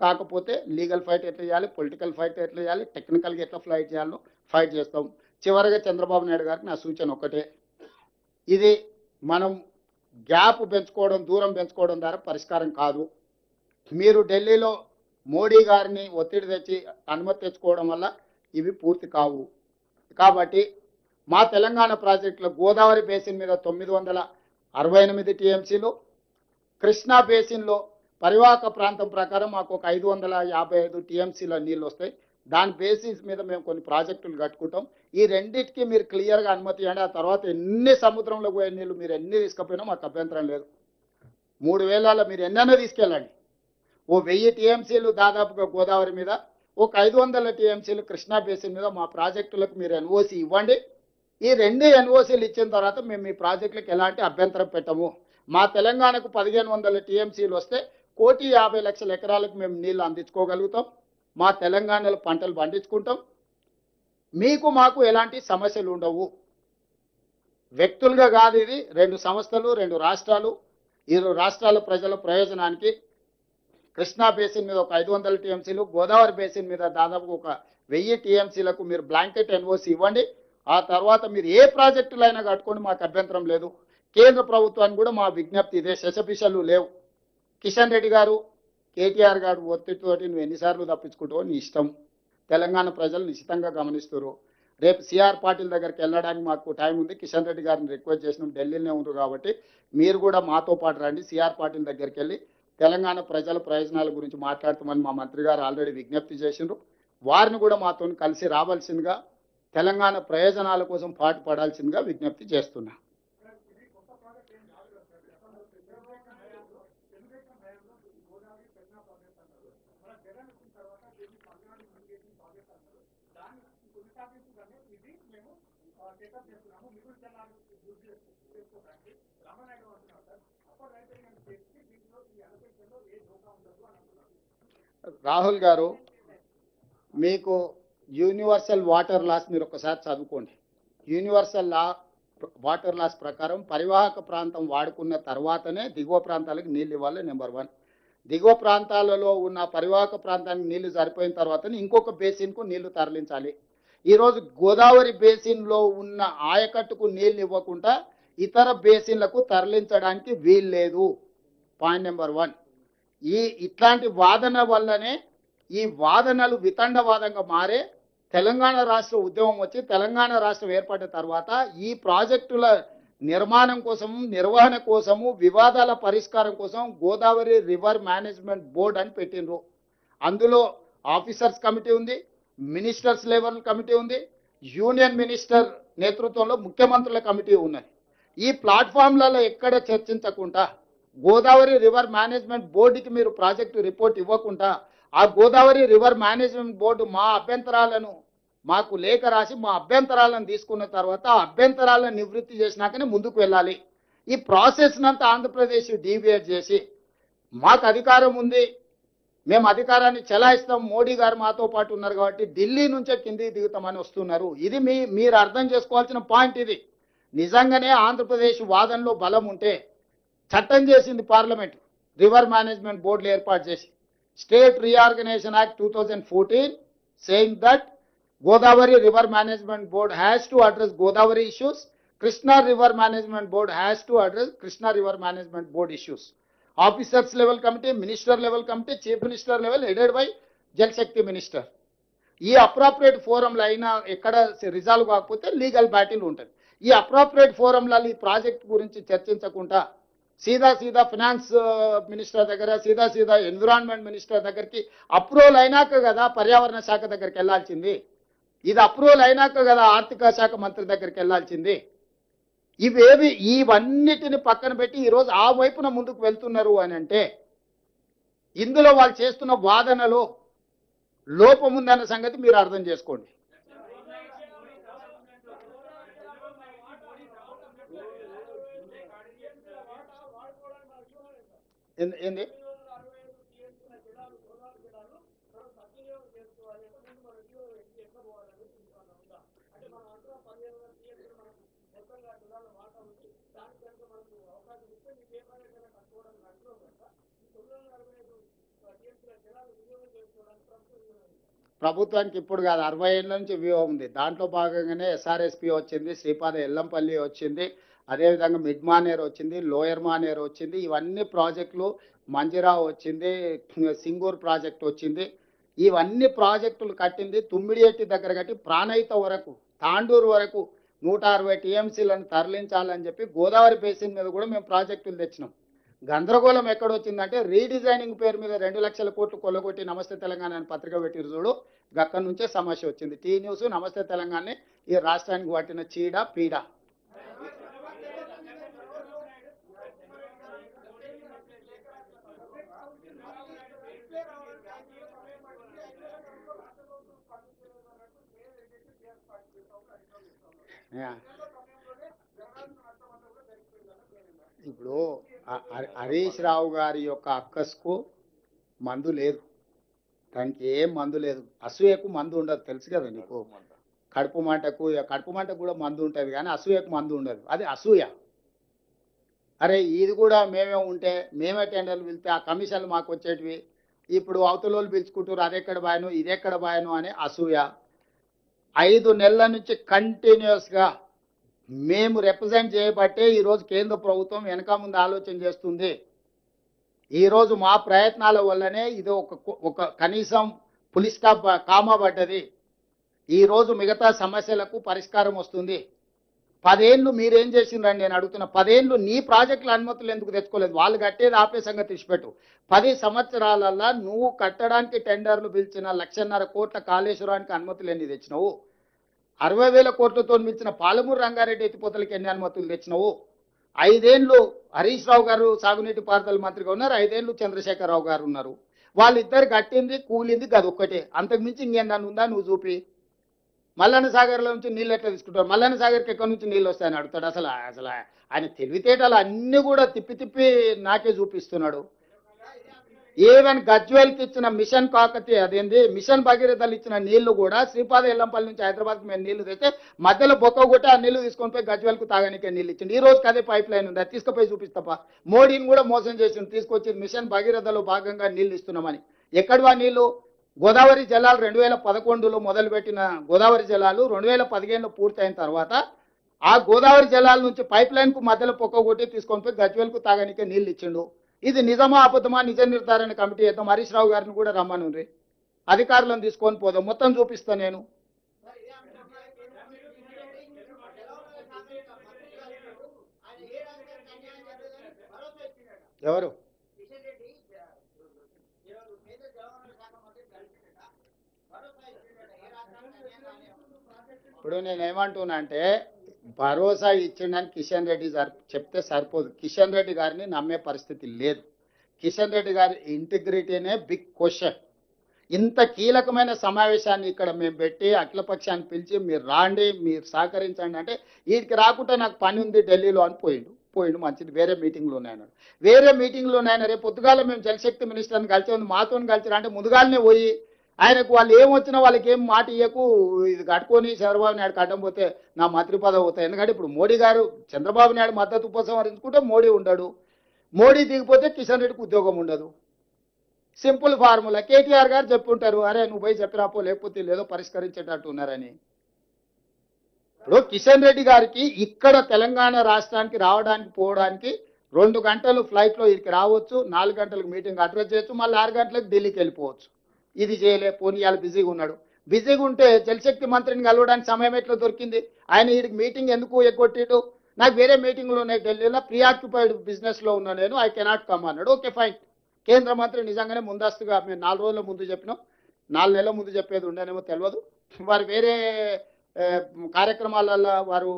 కాకపోతే లీగల్ ఫైట్ ఎట్లా చేయాలి, పొలిటికల్ ఫైట్ ఎట్లా చేయాలి, టెక్నికల్గా ఎట్లా ఫైట్ చేయాలో ఫైట్ చేస్తాం. చివరిగా చంద్రబాబు నాయుడు గారికి నా సూచన ఒక్కటే, ఇది మనం గ్యాప్ పెంచుకోవడం, దూరం పెంచుకోవడం ద్వారా పరిష్కారం కాదు. మీరు ఢిల్లీలో మోడీ గారిని ఒత్తిడి తెచ్చి అనుమతి తెచ్చుకోవడం వల్ల ఇవి పూర్తి కావు. కాబట్టి మా తెలంగాణ ప్రాజెక్టులో గోదావరి బేసిన్ మీద 968 టీఎంసీలు, కృష్ణా బేసిన్లో పరివాహక ప్రాంతం ప్రకారం మాకు ఒక 555 టీఎంసీల నీళ్ళు వస్తాయి. దాని బేసిస్ మీద మేము కొన్ని ప్రాజెక్టులు కట్టుకుంటాం. ఈ రెండింటికి మీరు క్లియర్గా అనుమతి ఇవ్వండి. ఆ తర్వాత ఎన్ని సముద్రంలో పోయే నీళ్ళు మీరు ఎన్ని తీసుకుపోయినా మాకు అభ్యంతరం లేదు. 3000 మీరు ఎన్నైనా తీసుకెళ్ళండి. ఓ 1000 టీఎంసీలు దాదాపుగా గోదావరి మీద, ఒక 500 టీఎంసీలు కృష్ణా బేసిన్ మీద మా ప్రాజెక్టులకు మీరు ఎన్ఓసి ఇవ్వండి. ఈ 2 ఎన్ఓసీలు ఇచ్చిన తర్వాత మేము మీ ప్రాజెక్టులకు ఎలాంటి అభ్యంతరం పెట్టము. మా తెలంగాణకు 1500 టీఎంసీలు వస్తే 1,50,00,000 ఎకరాలకు మేము నీళ్లు అందించుకోగలుగుతాం. మా తెలంగాణలో పంటలు పండించుకుంటాం. మీకు మాకు ఎలాంటి సమస్యలు ఉండవు. వ్యక్తులుగా కాదు, ఇది 2 సంస్థలు, 2 రాష్ట్రాలు. ఈ రాష్ట్రాల ప్రజల ప్రయోజనానికి కృష్ణా బేసిన్ మీద ఒక 500 టీఎంసీలు, గోదావరి బేసిన్ మీద దాదాపు ఒక 1000 టీఎంసీలకు మీరు బ్లాంకెట్ ఎన్ఓసి ఇవ్వండి. ఆ తర్వాత మీరు ఏ ప్రాజెక్టులైనా కట్టుకోండి, మాకు అభ్యంతరం లేదు. కేంద్ర ప్రభుత్వానికి కూడా మా విజ్ఞప్తి ఇదే, శశపిషలు లేవు. కిషన్ రెడ్డి గారు, కేటీఆర్ గారు ఒత్తిడితోటి నువ్వు ఎన్నిసార్లు తప్పించుకుంటావో నీ ఇష్టం. తెలంగాణ ప్రజలు నిశ్చితంగా గమనిస్తారు. రేపు సిఆర్ పాటిల్ దగ్గరికి వెళ్ళడానికి మాకు టైం ఉంది. కిషన్ రెడ్డి గారిని రిక్వెస్ట్ చేసినాం, ఢిల్లీలోనే ఉంటారు కాబట్టి మీరు కూడా మాతో పాటు రండి. సిఆర్ పాటిల్ దగ్గరికి వెళ్ళి తెలంగాణ ప్రజల ప్రయోజనాల గురించి మాట్లాడుతామని మా మంత్రి గారు ఆల్రెడీ విజ్ఞప్తి చేసిండ్రు. వారిని కూడా మాతో కలిసి రావాల్సిందిగా, తెలంగాణ ప్రయోజనాల కోసం పాటుపడాల్సిందిగా విజ్ఞప్తి చేస్తున్నా. రాహుల్ గారు, మీకు యూనివర్సల్ వాటర్ లాస్ మీరు ఒకసారి చదువుకోండి. యూనివర్సల్ వాటర్ లాస్ ప్రకారం పరివాహక ప్రాంతం వాడుకున్న తర్వాతనే దిగువ ప్రాంతాలకు నీళ్ళు ఇవ్వాలి. నెంబర్ 1. దిగువ ప్రాంతాలలో ఉన్న పరివాహక ప్రాంతానికి నీళ్లు సరిపోయిన తర్వాతనే ఇంకొక బేసిన్కు నీళ్లు తరలించాలి. ఈరోజు గోదావరి బేసిన్లో ఉన్న ఆయకట్టుకు నీళ్ళు ఇవ్వకుండా ఇతర బేసిన్లకు తరలించడానికి వీల్లేదు. Point number 1. ఇట్లాంటి వాదన వల్లనే ఈ వాదనలు వితండవాదంగా మారే తెలంగాణ రాష్ట్ర ఉద్యమం వచ్చి తెలంగాణ రాష్ట్రం ఏర్పడిన తర్వాత ఈ ప్రాజెక్టుల నిర్మాణం కోసము, నిర్వహణ కోసము, వివాదాల పరిష్కారం కోసం గోదావరి రివర్ మేనేజ్మెంట్ బోర్డ్ అని పెట్టినరు. అందులో ఆఫీసర్స్ కమిటీ ఉంది, మినిస్టర్స్ లెవెల్ కమిటీ ఉంది, యూనియన్ మినిస్టర్ నేతృత్వంలో ముఖ్యమంత్రుల కమిటీ ఉన్నది. ఈ ప్లాట్ఫామ్లలో ఎక్కడ చర్చించకుండా గోదావరి రివర్ మేనేజ్మెంట్ బోర్డుకి మీరు ప్రాజెక్టు రిపోర్ట్ ఇవ్వకుండా ఆ గోదావరి రివర్ మేనేజ్మెంట్ బోర్డు మా అభ్యంతరాలను మాకు లేఖ రాసి మా అభ్యంతరాలను తీసుకున్న తర్వాత ఆ అభ్యంతరాలను నివృత్తి చేసినాకనే ముందుకు వెళ్ళాలి. ఈ ప్రాసెస్ నంతా ఆంధ్రప్రదేశ్ డీవియేట్ చేసి మాకు అధికారం ఉంది, మేము అధికారాన్ని చెలాయిస్తాం, మోడీ గారు మాతో పాటు ఉన్నారు కాబట్టి ఢిల్లీ నుంచే కిందికి దిగుతామని వస్తున్నారు. ఇది మీరు అర్థం చేసుకోవాల్సిన పాయింట్. ఇది నిజంగానే ఆంధ్రప్రదేశ్ వాదనలో బలం ఉంటే చట్టం చేసింది పార్లమెంట్, రివర్ మేనేజ్మెంట్ బోర్డులు ఏర్పాటు చేసి. State reorganisation act 2014 saying that Godavari River Management Board has to address Godavari issues. Krishna River Management Board has to address Krishna River Management Board issues. Officers level committee, minister level committee, chief minister level headed by Jal Shakti minister. ఈ appropriate ఫోరంలో అయినా ఎక్కడ resolve కాకపోతే legal battle ఉంటుంది. ఈ appropriate ఫోరంలలో ఈ project గురించి చర్చించకుండా సీదా finance minister దగ్గర, సీదా ఎన్విరాన్మెంట్ మినిస్టర్ దగ్గరికి అప్రూవల్ అయినాక కదా పర్యావరణ శాఖ దగ్గరికి వెళ్లాల్సింది. ఇది అప్రూవల్ అయినాక కదా ఆర్థిక శాఖ మంత్రి దగ్గరికి వెళ్లాల్సింది. ఇవన్నిటిని పక్కన పెట్టి ఈరోజు ఆ వైపున ముందుకు వెళ్తున్నారు అని అంటే ఇందులో వాళ్ళు చేస్తున్న వాదనలో లోపం ఉందన్న సంగతి మీరు అర్థం చేసుకోండి. ఏంది ప్రభుత్వానికి ఇప్పుడు కాదు, 60 ఏళ్ళ నుంచి వ్యూహం ఉంది. దాంట్లో భాగంగానే ఎస్ఆర్ఎస్పి వచ్చింది, శ్రీపాద ఎల్లంపల్లి వచ్చింది, అదేవిధంగా మిడ్ మానేర్ వచ్చింది, లోయర్ మానేర్ వచ్చింది. ఇవన్నీ ప్రాజెక్టులు, మంజిరా వచ్చింది, సింగూర్ ప్రాజెక్ట్ వచ్చింది. ఇవన్నీ ప్రాజెక్టులు కట్టింది తుమ్మిడిఎట్టి దగ్గర కట్టి ప్రాణహిత వరకు, తాండూరు వరకు 160 టీఎంసీలను తరలించాలని చెప్పి గోదావరి బేసిన్ మీద కూడా మేము ప్రాజెక్టులు తెచ్చినాం. గందరగోళం ఎక్కడొచ్చిందంటే రీడిజైనింగ్ పేరు మీద 2 లక్షల కోట్లు కొల్లగొట్టి నమస్తే తెలంగాణ అని పత్రిక పెట్టిరు చూడు, గక్కడి నుంచే సమస్య వచ్చింది. టీ న్యూస్ నమస్తే తెలంగాణ ఈ రాష్ట్రానికి పట్టిన చీడ పీడ. ఇప్పుడు హరీష్ రావు గారి యొక్క అక్కస్కు మందు లేదు, దానికి ఏం మందు లేదు. అసూయకు మందు ఉండదు, తెలుసు కదా నీకు. కడుపు మంటకు కూడా మందు ఉంటుంది, కానీ అసూయకు మందు ఉండదు. అది అసూయ. అరే ఇది కూడా మేమే ఉంటే మేమే టెండర్లు పిలిస్తే ఆ కమిషన్లు మాకు వచ్చేటివి, ఇప్పుడు అవతలోళ్ళు పిలుచుకుంటారు అదెక్కడ బాయను ఇదెక్కడ బాయను అనే అసూయ. 5 నెలల నుంచి కంటిన్యూస్గా మేము రిప్రజెంట్ చేయబట్టే ఈరోజు కేంద్ర ప్రభుత్వం వెనక ముందు ఆలోచన చేస్తుంది. ఈరోజు మా ప్రయత్నాల వల్లనే ఇది ఒక కనీసం పులి స్టాప్ కామా పడ్డది. ఈరోజు మిగతా సమస్యలకు పరిష్కారం వస్తుంది. 10 ఏళ్ళు మీరేం చేసిండ్రని నేను అడుగుతున్నా. 10 ఏళ్ళు నీ ప్రాజెక్టుల అనుమతులు ఎందుకు తెచ్చుకోలేదు? వాళ్ళు కట్టేది ఆపే సంగతి తీసిపెట్టు. 10 సంవత్సరాలలో నువ్వు కట్టడానికి టెండర్లు పిలిచిన 1,50,000 కోట్ల కాళేశ్వరానికి అనుమతులు ఎన్ని తెచ్చినావు? 60,000 కోట్లతో మించిన పాలమూరు రంగారెడ్డి ఎత్తిపోతలకి ఎన్ని అనుమతులు తెచ్చినావు? 5 ఏళ్ళు హరీష్ రావు గారు సాగునీటి పారుదల మంత్రిగా ఉన్నారు, 5 ఏళ్ళు చంద్రశేఖరరావు గారు ఉన్నారు. వాళ్ళిద్దరు కట్టింది కూలింది గది ఒక్కటే, అంతకుమించి ఇంకేందని ఉందా నువ్వు చూపి. మల్లన్న సాగర్లో నుంచి నీళ్ళు ఎట్లా తీసుకుంటారు? మల్లన్న సాగర్కి ఎక్కడి నుంచి నీళ్ళు వస్తాయని అడుగుతాడు. అసలు ఆయన తెలివితేటలు అన్నీ కూడా తిప్పి నాకే చూపిస్తున్నాడు. ఈవెన్ గజ్వేల్కి ఇచ్చిన మిషన్ కాకతీయ అదేంది మిషన్ భగీరథలు ఇచ్చిన నీళ్లు కూడా శ్రీపాద ఎల్లంపల్లి నుంచి హైదరాబాద్కి మేము నీళ్లు తెస్తే మధ్యలో బొక్క కొట్టి ఆ నీళ్లు తీసుకొని పోయి గజ్వేల్కు తాగనికే నీళ్ళు ఇచ్చింది. ఈ రోజుకి అదే పైప్ లైన్ ఉంది, అది తీసుకుపోయి చూపిస్తాపా. మోడీని కూడా మోసం చేసింది, తీసుకొచ్చి మిషన్ భగీరథలో భాగంగా నీళ్లు ఇస్తున్నామని. ఎక్కడవా నీళ్లు? గోదావరి జలాలు 2011లో మొదలుపెట్టిన గోదావరి జలాలు 2015లో పూర్తయిన తర్వాత ఆ గోదావరి జలాల నుంచి పైప్ లైన్కు మధ్యలో పొక్క కొట్టి తీసుకొని పోయి గజ్వేల్కు తాగనికే నీళ్ళు ఇచ్చిండు. ఇది నిజమా అబద్ధమా నిజ నిర్ధారణ కమిటీ చేద్దాం. హరీష్ రావు గారిని కూడా రమ్మనుండ్రి, అధికారులను తీసుకొని పోదాం, మొత్తం చూపిస్తా నేను. ఎవరు? ఇప్పుడు నేనేమంటున్నా అంటే భరోసా ఇచ్చిండని కిషన్ రెడ్డి గారు చెప్తే సరిపోదు. కిషన్ రెడ్డి గారిని నమ్మే పరిస్థితి లేదు. కిషన్ రెడ్డి గారి ఇంటిగ్రిటీనే బిగ్ క్వశ్చన్. ఇంత కీలకమైన సమావేశాన్ని ఇక్కడ మేము పెట్టి అఖిలపక్షాన్ని పిలిచి మీరు రాండి మీరు సహకరించండి అంటే వీడికి రాకుండా నాకు పని ఉంది ఢిల్లీలో అని పోయిండు మంచిది, వేరే మీటింగ్లు ఉన్నాయన్నాడు. వేరే మీటింగ్లు ఉన్నాయన్న రేపు పొద్దుగాల మేము జలశక్తి మినిస్టర్ని కలిసి ఉంది మాతో కలిసి అంటే ముందుగాలనే పోయి ఆయనకు వాళ్ళు ఏమొచ్చినా వాళ్ళకి ఏం మాట ఇయ్యకు, ఇది కట్టుకొని చంద్రబాబు నాయుడు కట్టం పోతే నా మంత్రి పదవి అవుతాయి. ఎందుకంటే ఇప్పుడు మోడీ గారు చంద్రబాబు నాయుడు మద్దతు ఉపసంహరించుకుంటే మోడీ ఉండడు, మోడీ దిగిపోతే కిషన్ రెడ్డికి ఉద్యోగం ఉండదు. Simple formula. కేటీఆర్ గారు చెప్పుంటారు, అరే నువ్వు పోయి చెప్పిరాపో లేకపోతే లేదో పరిష్కరించేటట్టు ఉన్నారని. ఇప్పుడు కిషన్ రెడ్డి గారికి ఇక్కడ తెలంగాణ రాష్ట్రానికి రావడానికి పోవడానికి 2 గంటలు ఫ్లైట్లో ఇక్కడికి రావచ్చు, 4 గంటలకు మీటింగ్ అడ్రస్ చేయొచ్చు, మళ్ళీ 6 గంటలకు ఢిల్లీకి వెళ్ళిపోవచ్చు. ఇది చేయలే, పోనీ ఇవాళ బిజీగా ఉన్నాడు. బిజీగా ఉంటే జలశక్తి మంత్రిని కలవడానికి సమయం ఎట్లా దొరికింది? ఆయన వీడికి మీటింగ్ ఎందుకు ఎగ్గొట్టిడు? నాకు వేరే మీటింగ్లు ఉన్నాయి ఢిల్లీలో, ప్రీఆక్యుపైడ్ బిజినెస్లో ఉన్నా నేను, ఐ కెనాట్ కమ్ అన్నాడు. Okay fine. కేంద్ర మంత్రి నిజంగానే ముందస్తుగా మేము 4 రోజుల ముందు చెప్పినాం, 4 నెలల ముందు చెప్పేది ఉండేనేమో తెలియదు. వారు వేరే కార్యక్రమాలలో వారు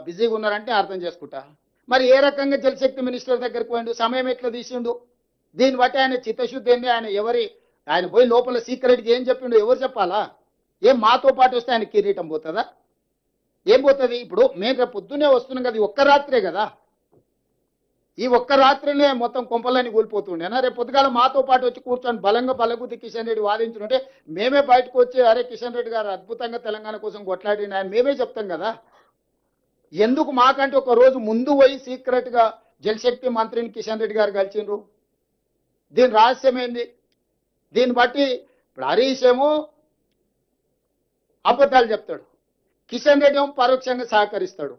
బిజీగా ఉన్నారంటే అర్థం చేసుకుంటా. మరి ఏ రకంగా జలశక్తి మినిస్టర్ దగ్గరికి పోయిండు, సమయం ఎట్లా తీసిండు? దీన్ని బట్టి ఆయన చిత్తశుద్ధి ఏంది? ఆయన పోయి లోపల సీక్రెట్గా ఏం చెప్పిండు ఎవరు చెప్పాలా? ఏం మాతో పాటు వస్తే ఆయన కిరీటం పోతుందా? ఏం పోతుంది? ఇప్పుడు మేము రేపు పొద్దున్నే వస్తున్నాం కదా, ఒక్క రాత్రే కదా, ఈ ఒక్క రాత్రినే మొత్తం కొంపలని కూలిపోతుండేనా? రేపు పొద్దుగాల మాతో పాటు వచ్చి కూర్చొని బలంగా బలగుద్ది కిషన్ రెడ్డి వాదించుంటే మేమే బయటకు వచ్చి అరే కిషన్ రెడ్డి గారు అద్భుతంగా తెలంగాణ కోసం కొట్లాడిన ఆయన మేమే చెప్తాం కదా. ఎందుకు మాకంటే ఒక రోజు ముందు పోయి సీక్రెట్గా జలశక్తి మంత్రిని కిషన్ రెడ్డి గారు కలిసిండ్రు? దీని రహస్యం ఏంది? దీన్ని బట్టి ఇప్పుడు హరీష్ ఏమో అబద్ధాలు చెప్తాడు, కిషన్ రెడ్డి ఏమో పరోక్షంగా సహకరిస్తాడు.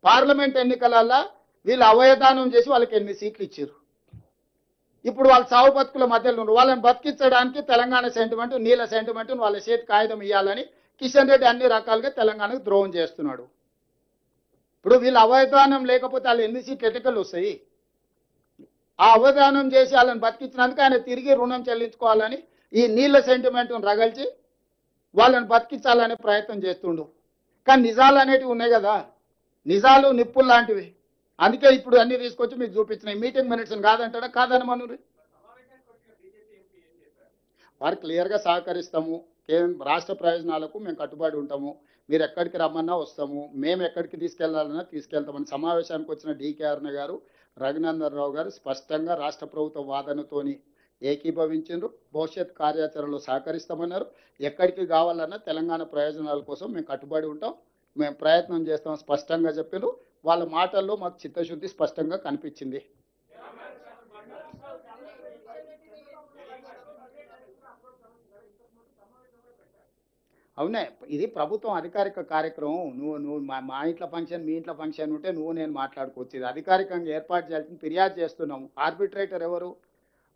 పార్లమెంట్ ఎన్నికలలో వీళ్ళు అవయదానం చేసి వాళ్ళకి 8 సీట్లు ఇచ్చారు. ఇప్పుడు వాళ్ళ సావు బతుకుల మధ్యలో ఉన్నారు. వాళ్ళని బతికించడానికి తెలంగాణ సెంటిమెంట్ నీళ్ళ సెంటిమెంట్ వాళ్ళ చేతి కాగితం ఇవ్వాలని కిషన్ రెడ్డి అన్ని రకాలుగా తెలంగాణకు ద్రోహం చేస్తున్నాడు. ఇప్పుడు వీళ్ళు అవయదానం లేకపోతే వాళ్ళు 8 సీట్లు ఎన్నికలు వస్తాయి? ఆ అవధానం చేసి వాళ్ళని బతికించినందుకు ఆయన తిరిగి రుణం చెల్లించుకోవాలని ఈ నీళ్ళ సెంటిమెంట్ను రగల్చి వాళ్ళని బతికించాలనే ప్రయత్నం చేస్తుండు. కానీ నిజాలు అనేటివి ఉన్నాయి కదా, నిజాలు నిప్పులు లాంటివి. అందుకే ఇప్పుడు అన్ని తీసుకొచ్చి మీకు చూపించిన మీటింగ్ మినిట్స్ కాదంటాడా? కాదని మనూరి వారు క్లియర్గా సహకరిస్తాము. రాష్ట్ర ప్రయోజనాలకు మేము కట్టుబడి ఉంటాము. మీరు ఎక్కడికి రమ్మన్నా వస్తాము, మేము ఎక్కడికి తీసుకెళ్లాలన్నా తీసుకెళ్తామని సమావేశానికి వచ్చిన డికే అరుణ గారు, రఘునందన్ రావు గారు స్పష్టంగా రాష్ట్ర ప్రభుత్వ వాదనతోని ఏకీభవించారు. భవిష్యత్ కార్యాచరణలో సహకరిస్తామన్నారు. ఎక్కడికి కావాలన్నా తెలంగాణ ప్రయోజనాల కోసం మేము కట్టుబడి ఉంటాం, మేము ప్రయత్నం చేస్తాం స్పష్టంగా చెప్పారు. వాళ్ళ మాటల్లో మాకు చిత్తశుద్ధి స్పష్టంగా కనిపించింది. అవునే, ఇది ప్రభుత్వం అధికారిక కార్యక్రమం. నువ్వు మా ఇంట్లో ఫంక్షన్, మీ ఇంట్లో ఫంక్షన్ ఉంటే నువ్వు నేను మాట్లాడుకోవచ్చు. ఇది అధికారికంగా ఏర్పాటు చేయాల్సింది. ఫిర్యాదు చేస్తున్నాము. ఆర్బిట్రేటర్ ఎవరు?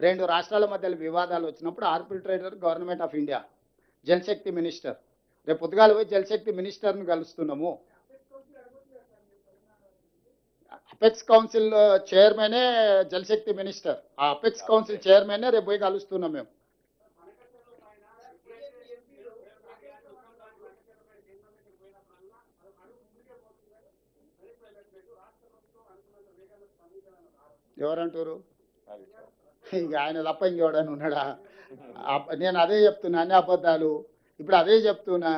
2 రాష్ట్రాల మధ్యలో వివాదాలు వచ్చినప్పుడు arbitrator government of India, Jalshakti minister. రేపు పొద్దుగాల పోయి జలశక్తి మినిస్టర్ని కలుస్తున్నాము. అపెక్స్ కౌన్సిల్ చైర్మనే జలశక్తి మినిస్టర్. ఆ అపెక్స్ కౌన్సిల్ చైర్మనే రేపు పోయి కలుస్తున్నాం మేము. ఎవరంటారు? ఇక ఆయన తప్ప ఇంకెవడని ఉన్నాడా? నేను అదే చెప్తున్నా, అన్ని అబద్ధాలు. ఇప్పుడు అదే చెప్తున్నా.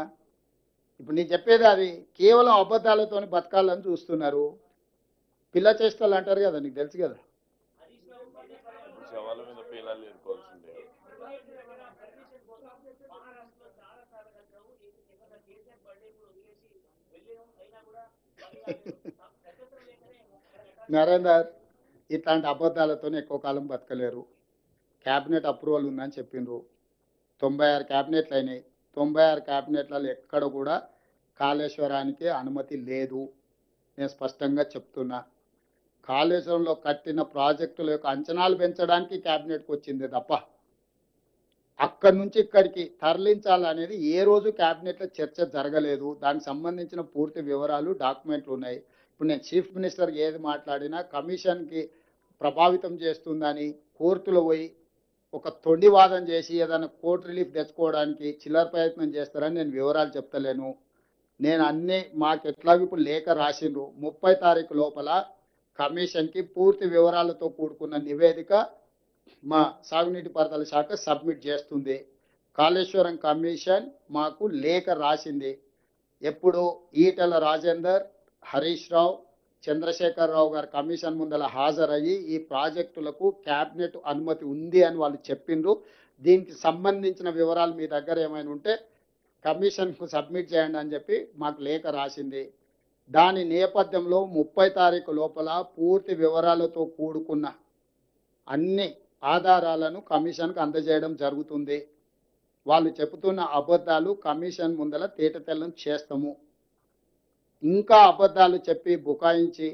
ఇప్పుడు నేను చెప్పేది అది. కేవలం అబద్ధాలతో బతకాలని చూస్తున్నారు. పిల్ల చేష్టలు అంటారు కదా, నీకు తెలుసు కదా. నరేందర్, ఇట్లాంటి అబద్ధాలతో ఎక్కువ కాలం బతకలేరు. క్యాబినెట్ అప్రూవల్ ఉందని చెప్పిండ్రు. 96 క్యాబినెట్లు అయినాయి. 96 క్యాబినెట్లలో ఎక్కడ కూడా కాళేశ్వరానికి అనుమతి లేదు. నేను స్పష్టంగా చెప్తున్నా. కాళేశ్వరంలో కట్టిన ప్రాజెక్టుల యొక్క అంచనాలు పెంచడానికి క్యాబినెట్కి వచ్చింది తప్ప అక్కడి నుంచి ఇక్కడికి తరలించాలనేది ఏ రోజు క్యాబినెట్లో చర్చ జరగలేదు. దానికి సంబంధించిన పూర్తి వివరాలు, డాక్యుమెంట్లు ఉన్నాయి. ఇప్పుడు నేను చీఫ్ మినిస్టర్ ఏది మాట్లాడినా కమిషన్కి ప్రభావితం చేస్తుందని కోర్టులో పోయి ఒక తొండివాదం చేసి ఏదైనా కోర్టు రిలీఫ్ తెచ్చుకోవడానికి చిల్లర ప్రయత్నం చేస్తారని నేను వివరాలు చెప్తలేను. నేను అన్నీ మాకు ఎట్లాగో ఇప్పుడు లేఖ రాసిండ్రు. 30 తారీఖు లోపల కమిషన్కి పూర్తి వివరాలతో కూడుకున్న నివేదిక మా సాగునీటి పారుదల శాఖ సబ్మిట్ చేస్తుంది. కాళేశ్వరం కమిషన్ మాకు లేఖ రాసింది. ఎప్పుడు ఈటెల రాజేందర్, హరీష్ రావు, చంద్రశేఖరరావు గారు కమిషన్ ముందల హాజరయ్యి ఈ ప్రాజెక్టులకు క్యాబినెట్ అనుమతి ఉంది అని వాళ్ళు చెప్పిండ్రు. దీనికి సంబంధించిన వివరాలు మీ దగ్గర ఏమైనా ఉంటే కమిషన్కు సబ్మిట్ చేయండి అని చెప్పి మాకు లేఖ రాసింది. దాని నేపథ్యంలో 30 తారీఖు లోపల పూర్తి వివరాలతో కూడుకున్న అన్ని ఆధారాలను కమిషన్కు అందజేయడం జరుగుతుంది. వాళ్ళు చెబుతున్న అబద్ధాలు కమిషన్ ముందల తేటతెల్లం చేస్తాము. ఇంకా అబద్ధాలు చెప్పి బుకాయించి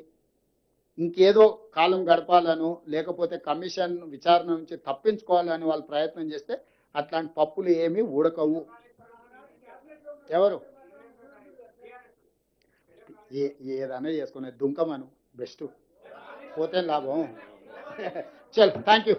ఇంకేదో కాలం గడపాలను, లేకపోతే కమిషన్ విచారణ నుంచి తప్పించుకోవాలని వాళ్ళు ప్రయత్నం చేస్తే అట్లాంటి పప్పులు ఏమీ ఉడకవు. ఎవరు ఏదైనా చేసుకునే దుంకమను బెస్ట్, పోతే లాభం. చల్, థ్యాంక్ యూ.